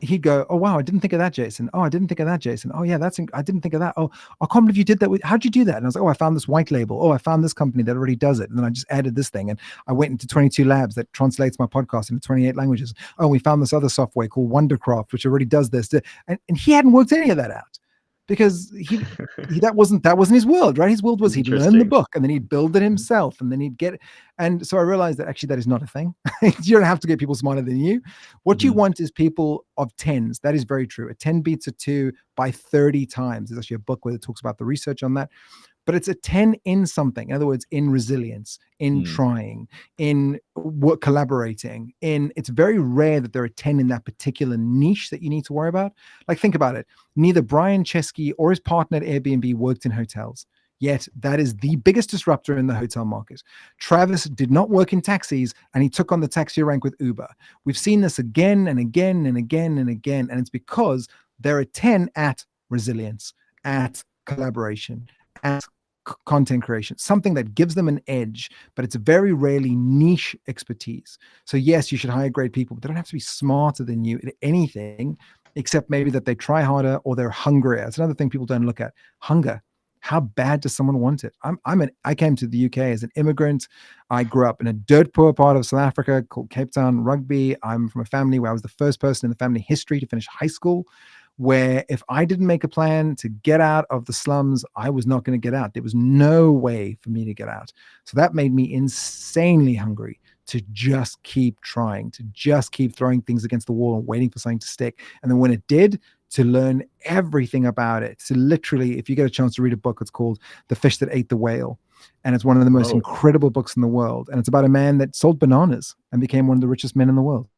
he'd go, oh, wow, I didn't think of that, Jason. Oh, I didn't think of that, Jason. Oh, yeah, I didn't think of that. Oh, I can't believe you did that. How'd you do that? And I was like, oh, I found this white label. Oh, I found this company that already does it. And then I just added this thing. And I went into 22 labs that translates my podcast into 28 languages. Oh, we found this other software called Wondercraft, which already does this. And he hadn't worked any of that out, because he that wasn't his world, right? His world was he'd learn the book and then he'd build it himself and then he'd get it. And so I realized that actually that is not a thing. You don't have to get people smarter than you. What you want is people of 10s. That is very true. A 10 beats a 2 by 30 times. There's actually a book where it talks about the research on that. But it's a 10 in something. In other words, in resilience, in trying, in work, collaborating. It's very rare that there are 10 in that particular niche that you need to worry about. Like, think about it. Neither Brian Chesky or his partner at Airbnb worked in hotels. Yet that is the biggest disruptor in the hotel market. Travis did not work in taxis, and he took on the taxi rank with Uber. We've seen this again and again and again and again. And it's because there are 10 at resilience, at collaboration, at content creation, something that gives them an edge, but it's very rarely niche expertise. So yes, you should hire great people, but they don't have to be smarter than you at anything, except maybe that they try harder or they're hungrier. It's another thing people don't look at. Hunger. How bad does someone want it? I came to the UK as an immigrant. I grew up in a dirt poor part of South Africa called Cape Town, Rugby. I'm from a family where I was the first person in the family history to finish high school, where if I didn't make a plan to get out of the slums, I was not going to get out. There was no way for me to get out. So that made me insanely hungry to just keep trying, to just keep throwing things against the wall and waiting for something to stick. And then when it did, to learn everything about it. So literally, if you get a chance to read a book, it's called The Fish That Ate the Whale. And it's one of the most incredible books in the world. And it's about a man that sold bananas and became one of the richest men in the world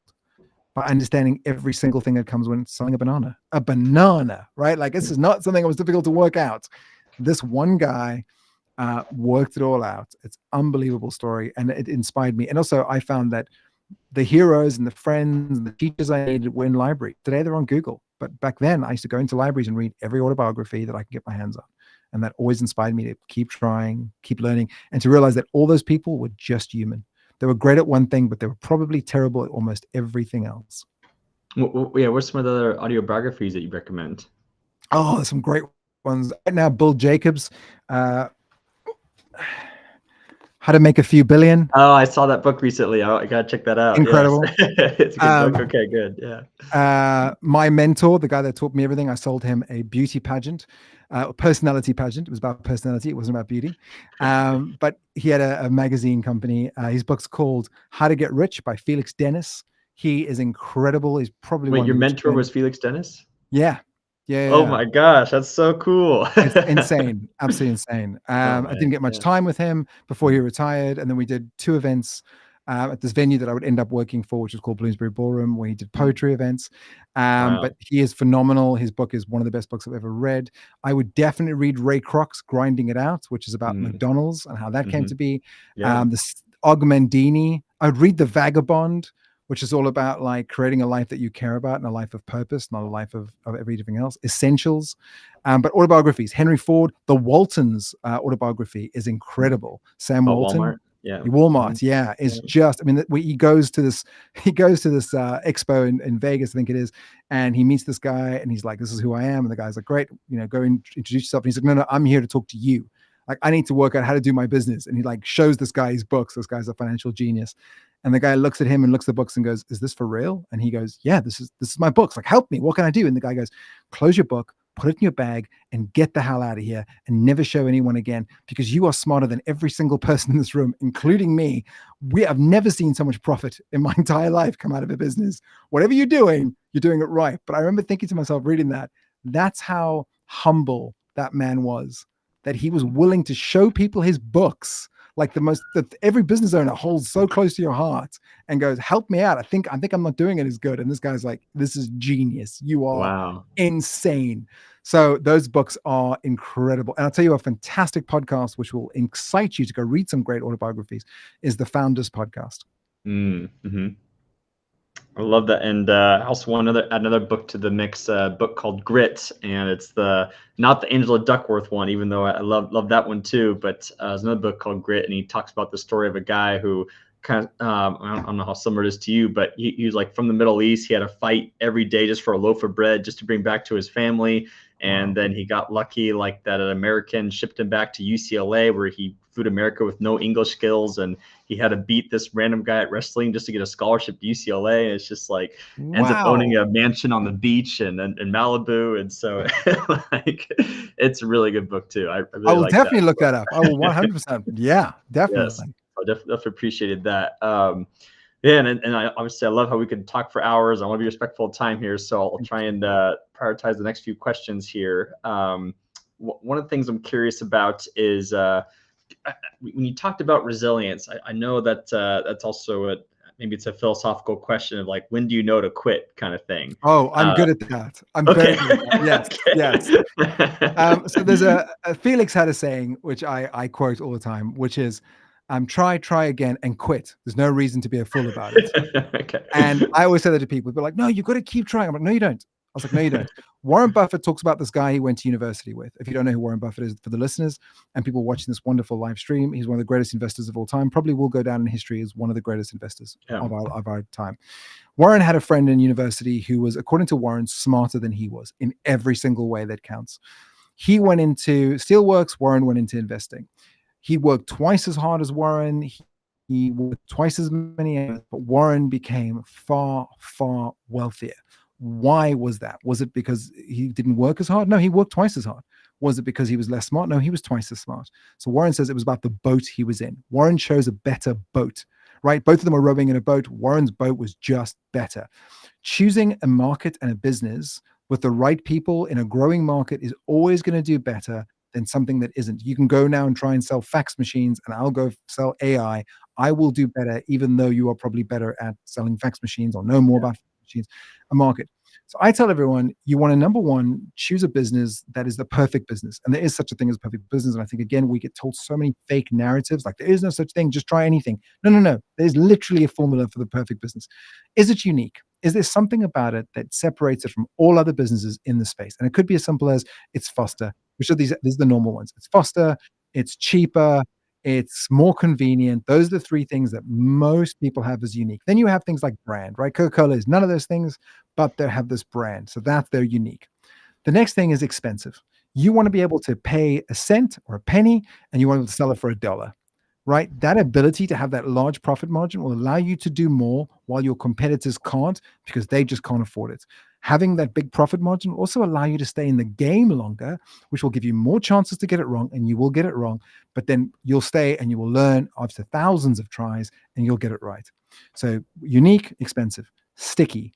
by understanding every single thing that comes when selling a banana, right? Like, this is not something that was difficult to work out. This one guy worked it all out. It's an unbelievable story. And it inspired me. And also I found that the heroes and the friends and the teachers I needed were in library. Today they're on Google. But back then I used to go into libraries and read every autobiography that I could get my hands on. And that always inspired me to keep trying, keep learning, and to realize that all those people were just human. They were great at one thing, but they were probably terrible at almost everything else. Yeah, what's some of the other autobiographies that you recommend? Oh, there's some great ones. Right now, Bill Jacobs, How to Make a Few Billion. Oh, I saw that book recently. I got to check that out. Incredible. Yes. It's a good book. Okay, good. Yeah. My mentor, the guy that taught me everything, I sold him a beauty pageant, a personality pageant. It was about personality. It wasn't about beauty. But he had a magazine company. His book's called How to Get Rich by Felix Dennis. He is incredible. He's probably Wait, your mentor was Felix Dennis? Yeah. Oh my gosh, that's so cool. It's insane. Absolutely insane. I didn't get much time with him before he retired. And then we did 2 events at this venue that I would end up working for, which is called Bloomsbury Ballroom, where he did poetry events. But he is phenomenal. His book is one of the best books I've ever read. I would definitely read Ray Kroc's Grinding It Out, which is about McDonald's and how that came to be. This Ogmandini. I would read The Vagabond, which is all about like creating a life that you care about and a life of purpose, not a life of everything else. Essentials. But autobiographies, Henry Ford, the Waltons autobiography is incredible. Sam Walton. Walmart. Yeah. Walmart, yeah, is just. I mean, he goes to this, expo in Vegas, I think it is, and he meets this guy, and he's like, "This is who I am," and the guy's like, "Great, go and introduce yourself." And he's like, "No, no, I'm here to talk to you. Like, I need to work out how to do my business." And he like shows this guy his books. This guy's a financial genius, and the guy looks at him and looks at the books and goes, "Is this for real?" And he goes, "Yeah, this is my books. Like, help me. What can I do?" And the guy goes, "Close your book, put it in your bag, and get the hell out of here, and never show anyone again, because you are smarter than every single person in this room, including me. I've never seen so much profit in my entire life come out of a business. Whatever you're doing it right." But I remember thinking to myself, reading that, that's how humble that man was, that he was willing to show people his books, like that every business owner holds so close to your heart, and goes, "Help me out. I think I'm not doing it as good." And this guy's like, "This is genius. You are insane." So those books are incredible. And I'll tell you a fantastic podcast, which will excite you to go read some great autobiographies, is the Founders Podcast. Mm-hmm. I love that. And I also want another book to the mix, book called Grit, and it's not the Angela Duckworth one, even though I love that one too. But there's another book called Grit, and he talks about the story of a guy who kind of I don't know how similar it is to you, but he was like from the Middle East. He had to fight every day just for a loaf of bread, just to bring back to his family. And then he got lucky, like that an American shipped him back to UCLA, where he flew to America with no English skills, and he had to beat this random guy at wrestling just to get a scholarship to UCLA. And it's just like ends up owning a mansion on the beach and in Malibu. And so like it's a really good book too. I will like definitely look that up. I will 100%. Yeah, definitely. Yes, I definitely appreciated that. Yeah, and I obviously I love how we could talk for hours. I want to be respectful of time here, so I'll try and prioritize the next few questions here. One of the things I'm curious about is when you talked about resilience. I know that that's also maybe it's a philosophical question of like, when do you know to quit, kind of thing. Oh, I'm good at that. I'm very good at that. Yes. So there's a Felix had a saying, which I quote all the time, which is, try again and quit. There's no reason to be a fool about it. Okay. And I always say that to people. They're like, "No, you've got to keep trying." I'm like, "No, you don't." I was like, "No, you don't." Warren Buffett talks about this guy he went to university with. If you don't know who Warren Buffett is, for the listeners and people watching this wonderful live stream, he's one of the greatest investors of all time. Probably will go down in history as one of the greatest investors of our time. Warren had a friend in university who was, according to Warren, smarter than he was in every single way that counts. He went into steelworks. Warren went into investing. He worked twice as hard as Warren. He worked twice as many hours, but Warren became far, far wealthier. Why was that? Was it because he didn't work as hard? No, he worked twice as hard. Was it because he was less smart? No, he was twice as smart. So Warren says it was about the boat he was in. Warren chose a better boat, right? Both of them were rowing in a boat. Warren's boat was just better. Choosing a market and a business with the right people in a growing market is always going to do better than something that isn't. You can go now and try and sell fax machines, and I'll go sell AI. I will do better, even though you are probably better at selling fax machines or know more about fax machines, a market. So I tell everyone, you want to, number one, choose a business that is the perfect business. And there is such a thing as perfect business. And I think, again, we get told so many fake narratives, like there is no such thing, just try anything. No. There's literally a formula for the perfect business. Is it unique? Is there something about it that separates it from all other businesses in the space? And it could be as simple as it's faster. Which are these are the normal ones. It's faster, it's cheaper, it's more convenient. Those are the three things that most people have as unique. Then you have things like brand, right? Coca-Cola is none of those things, but they have this brand. So that's their unique. The next thing is expensive. You want to be able to pay a cent or a penny, and you want to be able to sell it for $1. Right? That ability to have that large profit margin will allow you to do more while your competitors can't, because they just can't afford it. Having that big profit margin will also allow you to stay in the game longer, which will give you more chances to get it wrong, and you will get it wrong, but then you'll stay and you will learn after thousands of tries and you'll get it right. So unique, expensive, sticky.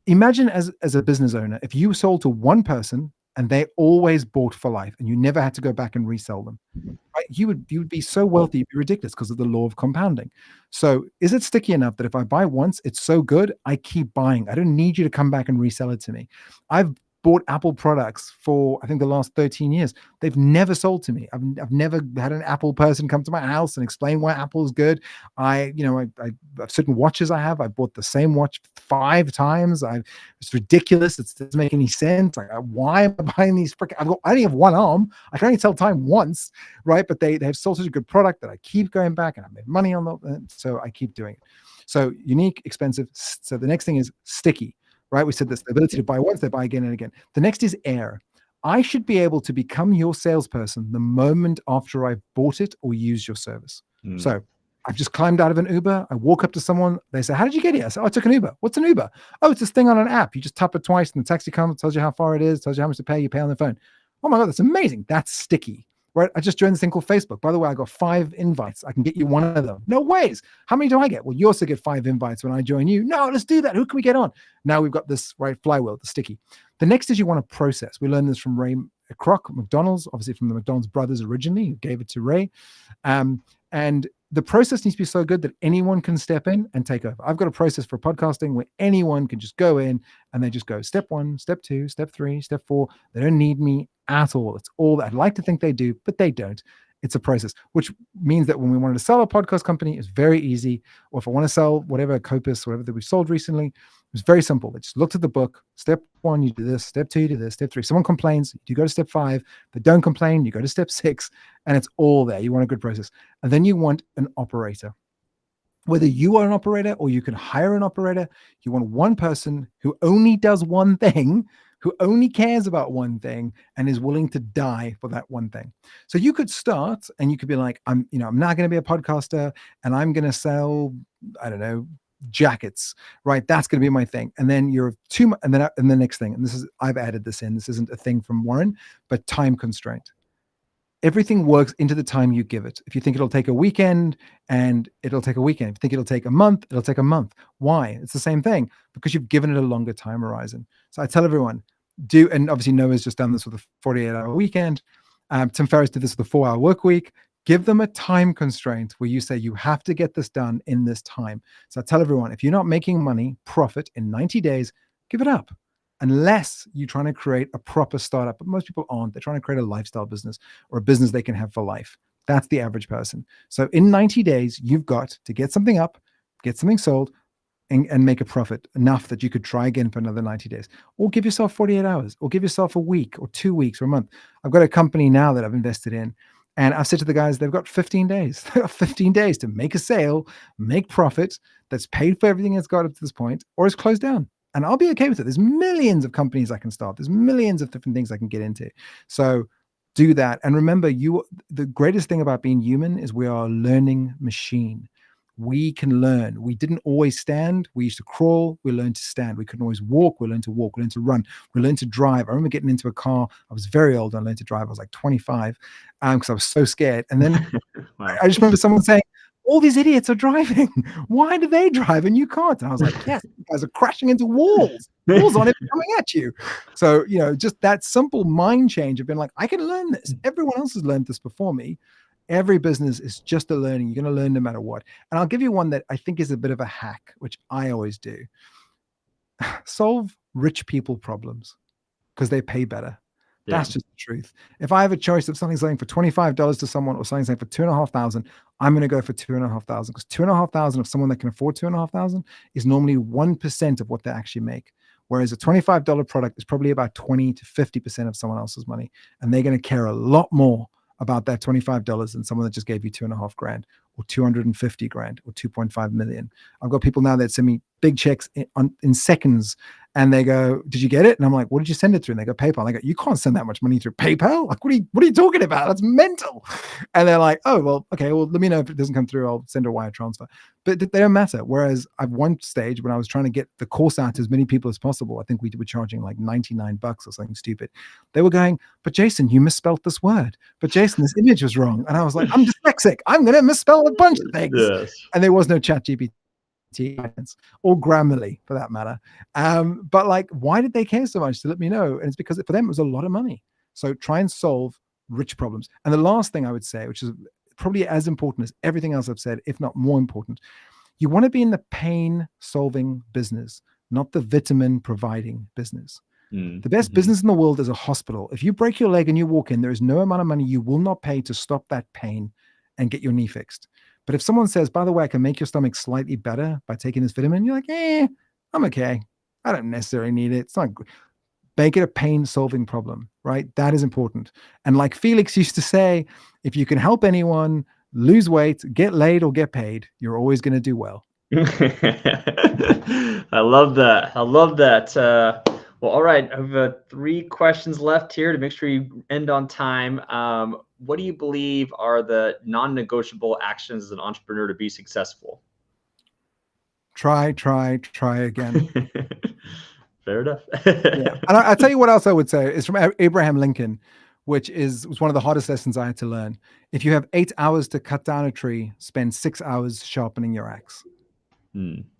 Imagine as a business owner, if you sold to one person and they always bought for life and you never had to go back and resell them, right? You would be so wealthy, it'd be ridiculous because of the law of compounding. So is it sticky enough that if I buy once, it's so good, I keep buying? I don't need you to come back and resell it to me. I've bought Apple products for, I think, the last 13 years. They've never sold to me. I've never had an Apple person come to my house and explain why Apple is good. I certain watches I have. I bought the same watch 5 times. It's ridiculous. It doesn't make any sense. Like, why am I buying these? I only have one arm. I can only tell time once, right? But they have sold such a good product that I keep going back and I made money on them. So I keep doing it. So unique, expensive. So the next thing is sticky. Right? We said this, the ability to buy once, they buy again and again. The next is air. I should be able to become your salesperson the moment after I've bought it or used your service. So I've just climbed out of an Uber. I walk up to someone. They say, how did you get here? I say, oh, I took an Uber. What's an Uber? Oh, it's this thing on an app. You just tap it twice and the taxi comes, tells you how far it is, tells you how much to pay. You pay on the phone. Oh my God, that's amazing. That's sticky. Right? I just joined this thing called Facebook. By the way, I got 5 invites. I can get you one of them. No ways. How many do I get? Well, you also get 5 invites when I join you. No, let's do that. Who can we get on? Now we've got this, right, flywheel, the sticky. The next is you want to process. We learned this from Ray Kroc, McDonald's, obviously from the McDonald's brothers originally, who gave it to Ray. And the process needs to be so good that anyone can step in and take over. I've got a process for podcasting where anyone can just go in and they just go step 1, step 2, step 3, step 4. They don't need me at all. It's all that I'd like to think they do, but they don't. It's a process, which means that when we wanted to sell a podcast company, it's very easy. Or if I want to sell whatever Copus, whatever that we sold recently, it was very simple. They just looked at the book. Step 1, you do this. Step 2, you do this. Step 3, someone complains, you go to step 5. They don't complain, you go to step 6, and it's all there. You want a good process. And then you want an operator. Whether you are an operator or you can hire an operator, you want one person who only does one thing, who only cares about one thing and is willing to die for that one thing. So you could start and you could be like, I'm not going to be a podcaster and I'm going to sell, I don't know, jackets, right? That's going to be my thing. And then and the next thing, and I've added this in, this isn't a thing from Warren, but time constraint. Everything works into the time you give it. If you think it'll take a weekend, and it'll take a weekend. If you think it'll take a month, it'll take a month. Why? It's the same thing, because you've given it a longer time horizon. So I tell everyone, and obviously Noah's just done this with a 48-hour weekend. Tim Ferriss did this with a 4-hour work week. Give them a time constraint where you say you have to get this done in this time. So I tell everyone, if you're not making money, profit in 90 days, give it up. Unless you're trying to create a proper startup, but most people aren't. They're trying to create a lifestyle business or a business they can have for life. That's the average person. So in 90 days, you've got to get something up, get something sold, and make a profit enough that you could try again for another 90 days. Or give yourself 48 hours, or give yourself a week or 2 weeks or a month. I've got a company now that I've invested in, and I've said to the guys, they've got 15 days. They've got 15 days to make a sale, make profit that's paid for everything it's got up to this point, or it's closed down. And I'll be okay with it. There's millions of companies I can start. There's millions of different things I can get into. So do that. And remember, the greatest thing about being human is we are a learning machine. We can learn. We didn't always stand. We used to crawl. We learned to stand. We couldn't always walk. We learned to walk. We learned to run. We learned to drive. I remember getting into a car. I was very old. I learned to drive. I was like 25 because I was so scared. And then Wow. I just remember someone saying, all these idiots are driving. Why do they drive and you can't? And I was like, yes, you guys are crashing into walls. Walls aren't even coming at you. So, just that simple mind change of being like, I can learn this. Everyone else has learned this before me. Every business is just a learning. You're going to learn no matter what. And I'll give you one that I think is a bit of a hack, which I always do. Solve rich people problems because they pay better. Yeah. That's just the truth. If I have a choice of something selling for $25 to someone or something selling for $2,500, I'm going to go for $2,500 because $2,500 of someone that can afford $2,500 is normally 1% of what they actually make. Whereas a $25 product is probably about 20 to 50% of someone else's money. And they're going to care a lot more about that $25 than someone that just gave you $2,500 or $250,000 or 2.5 million. I've got people now that send me big checks in seconds and they go, did you get it? And I'm like, what did you send it through? And they go, PayPal. And I go, you can't send that much money through PayPal. Like, what are you talking about? That's mental. And they're like, oh, well, okay, well, let me know if it doesn't come through. I'll send a wire transfer. But they don't matter. Whereas at one stage when I was trying to get the course out to as many people as possible, I think we were charging like $99 or something stupid. They were going, but Jason, you misspelled this word. But Jason, this image was wrong. And I was like, I'm dyslexic. I'm going to misspell a bunch of things. Yes. And there was no ChatGPT or Grammarly for that matter. But like, why did they care so much to let me know? And it's because for them, it was a lot of money. So try and solve rich problems. And the last thing I would say, which is probably as important as everything else I've said, if not more important, you want to be in the pain solving business, not the vitamin providing business. The best business in the world is a hospital. If you break your leg and you walk in, there is no amount of money you will not pay to stop that pain and get your knee fixed. But if someone says, by the way, I can make your stomach slightly better by taking this vitamin, you're like, I'm okay. I don't necessarily need it. It's not good. Make it a pain-solving problem, right? That is important. And like Felix used to say, if you can help anyone lose weight, get laid, or get paid, you're always going to do well. I love that. I love that. Well, all right. I have 3 questions left here to make sure you end on time. What do you believe are the non-negotiable actions as an entrepreneur to be successful? Try again. Fair enough. Yeah. And I'll tell you what else I would say. It's from Abraham Lincoln, which was one of the hardest lessons I had to learn. If you have 8 hours to cut down a tree, spend 6 hours sharpening your axe.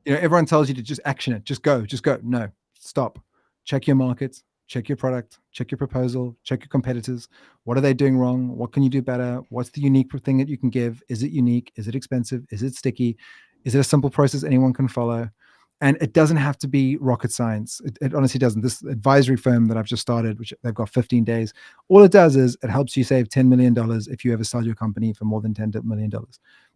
Everyone tells you to just action it. Just go. No, stop. Check your markets, check your product, check your proposal, check your competitors. What are they doing wrong? What can you do better? What's the unique thing that you can give? Is it unique? Is it expensive? Is it sticky? Is it a simple process anyone can follow? And it doesn't have to be rocket science. It honestly doesn't. This advisory firm that I've just started, which they've got 15 days, all it does is it helps you save $10 million if you ever sell your company for more than $10 million.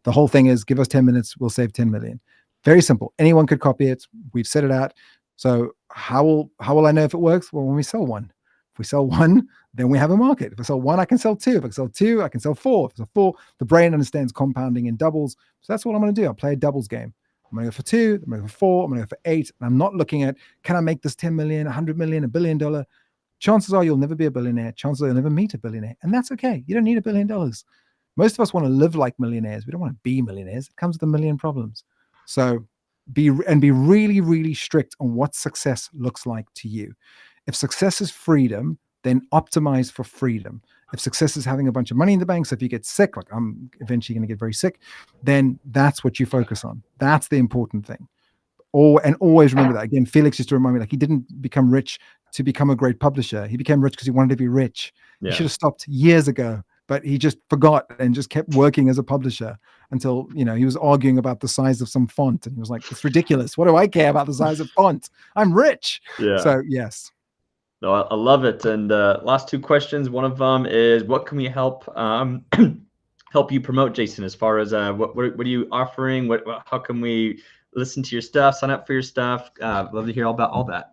The whole thing is give us 10 minutes, we'll save 10 million. Very simple. Anyone could copy it. We've set it out. So how will I know if it works? Well, when we sell one. If we sell one, then we have a market. If I sell one, I can sell 2. If I sell 2, I can sell 4. If I sell 4, the brain understands compounding in doubles. So that's what I'm going to do. I'll play a doubles game. I'm going to go for 2, I'm going to go for 4, I'm going to go for 8. And I'm not looking at, can I make this 10 million, 100 million, $1 billion? Chances are you'll never be a billionaire. Chances are you'll never meet a billionaire. And that's okay. You don't need $1 billion. Most of us want to live like millionaires. We don't want to be millionaires. It comes with a million problems. So be really, really strict on what success looks like to you. If success is freedom, then optimize for freedom. If success is having a bunch of money in the bank, so if you get sick, like I'm eventually going to get very sick, then that's what you focus on. That's the important thing. And always remember that. Again, Felix used to remind me, like, he didn't become rich to become a great publisher. He became rich because he wanted to be rich. Yeah. He should have stopped years ago, but he just forgot and just kept working as a publisher until, he was arguing about the size of some font. And he was like, it's ridiculous. What do I care about the size of font? I'm rich. Yeah. So yes. No, I love it. And last 2 questions. One of them is, what can we help help you promote, Jason, as far as what are you offering? How can we listen to your stuff, sign up for your stuff? Love to hear all about all that.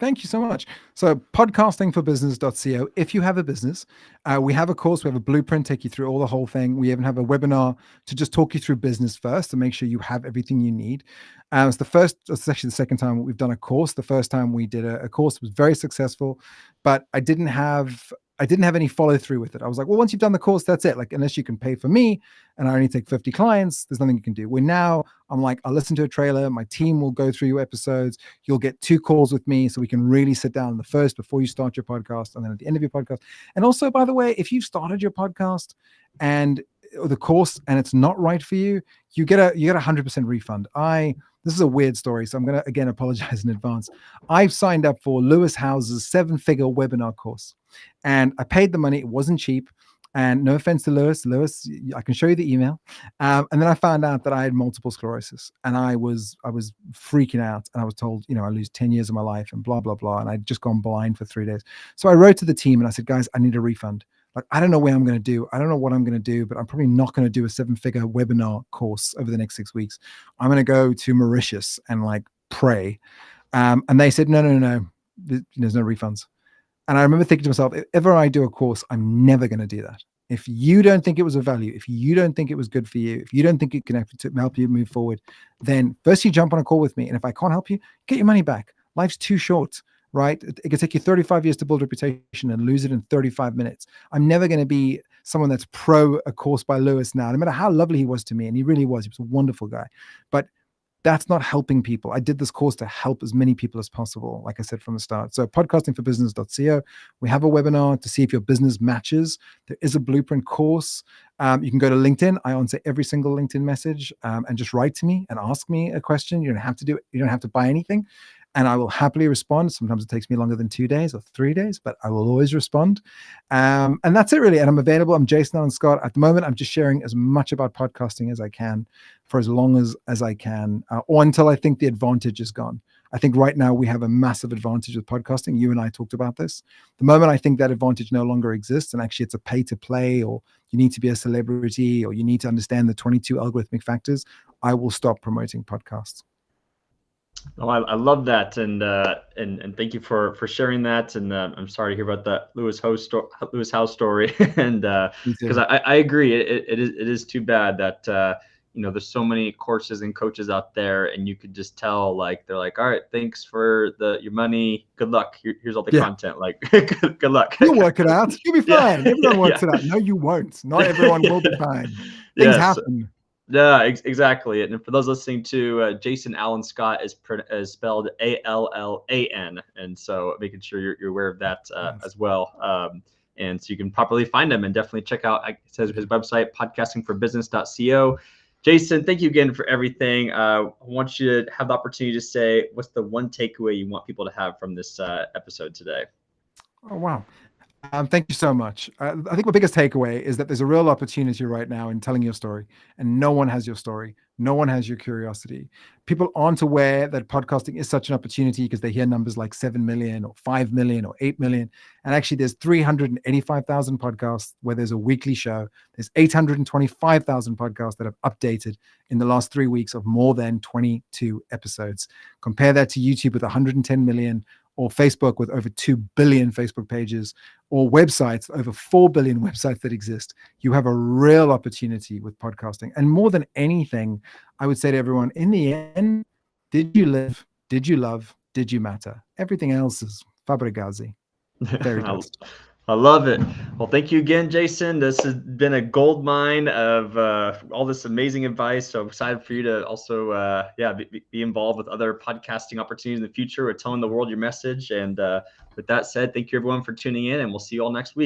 Thank you so much. So podcastingforbusiness.co. If you have a business, we have a course, we have a blueprint, take you through all the whole thing. We even have a webinar to just talk you through business first to make sure you have everything you need. It's actually the second time we've done a course. The first time we did a course was very successful, but I didn't have any follow through with it. I was like, well, once you've done the course, that's it. Like, unless you can pay for me and I only take 50 clients, there's nothing you can do. I'm like, I'll listen to a trailer. My team will go through your episodes. You'll get 2 calls with me so we can really sit down the first before you start your podcast and then at the end of your podcast. And also, by the way, if you've started your podcast and the course and it's not right for you, you get a 100% refund. This is a weird story, so I'm going to, again, apologize in advance. I've signed up for Lewis Howes's 7-figure webinar course, and I paid the money. It wasn't cheap, and no offense to Lewis, I can show you the email. And then I found out that I had multiple sclerosis, and I was freaking out, and I was told, I lose 10 years of my life and blah, blah, blah, and I'd just gone blind for 3 days. So I wrote to the team, and I said, guys, I need a refund. Like, I don't know where I'm going to do. I don't know what I'm going to do, but I'm probably not going to do a 7-figure webinar course over the next 6 weeks. I'm going to go to Mauritius and pray. And they said, no, there's no refunds. And I remember thinking to myself, if ever I do a course, I'm never going to do that. If you don't think it was of value, if you don't think it was good for you, if you don't think it can help you move forward, then first you jump on a call with me. And if I can't help you, get your money back. Life's too short. Right? It can take you 35 years to build a reputation and lose it in 35 minutes. I'm never going to be someone that's pro a course by Lewis now, no matter how lovely he was to me. And he really was. He was a wonderful guy. But that's not helping people. I did this course to help as many people as possible, like I said from the start. So podcastingforbusiness.co. We have a webinar to see if your business matches. There is a blueprint course. You can go to LinkedIn. I answer every single LinkedIn message and just write to me and ask me a question. You don't have to do it. You don't have to buy anything. And I will happily respond. Sometimes it takes me longer than 2 days or 3 days, but I will always respond. And that's it really. And I'm available. I'm Jason Allan Scott. At the moment, I'm just sharing as much about podcasting as I can for as long as I can, or until I think the advantage is gone. I think right now we have a massive advantage with podcasting. You and I talked about this. The moment I think that advantage no longer exists, and actually it's a pay to play, or you need to be a celebrity, or you need to understand the 22 algorithmic factors, I will stop promoting podcasts. Oh, I love that, and thank you for sharing that. And I'm sorry to hear about that Lewis House story. And because I agree, it is too bad that there's so many courses and coaches out there, and you could just tell, like, they're like, all right, thanks for your money, good luck. Here's all the content. Like, good luck. You'll work it out. You'll be fine. Everyone works it out. No, you won't. Not everyone will be fine. Things happen. Yeah, exactly. And for those listening to, Jason Allan Scott is spelled Allan, and so making sure you're aware of that as well. And so you can properly find him, and definitely check out, it says, his website, podcastingforbusiness.co. Jason, thank you again for everything. I want you to have the opportunity to say, what's the one takeaway you want people to have from this episode today? Oh, wow. Thank you so much. I think my biggest takeaway is that there's a real opportunity right now in telling your story, and no one has your story. No one has your curiosity. People aren't aware that podcasting is such an opportunity because they hear numbers like 7 million or 5 million or 8 million. And actually there's 385,000 podcasts where there's a weekly show. There's 825,000 podcasts that have updated in the last 3 weeks of more than 22 episodes. Compare that to YouTube with 110 million, or Facebook with over 2 billion Facebook pages, or websites, over 4 billion websites that exist. You have a real opportunity with podcasting. And more than anything, I would say to everyone, in the end, did you live? Did you love? Did you matter? Everything else is Fabregazi. Very dust. I love it. Well, thank you again, Jason. This has been a gold mine of all this amazing advice. So I'm excited for you to also, be involved with other podcasting opportunities in the future with telling the world your message. And with that said, thank you everyone for tuning in, and we'll see you all next week.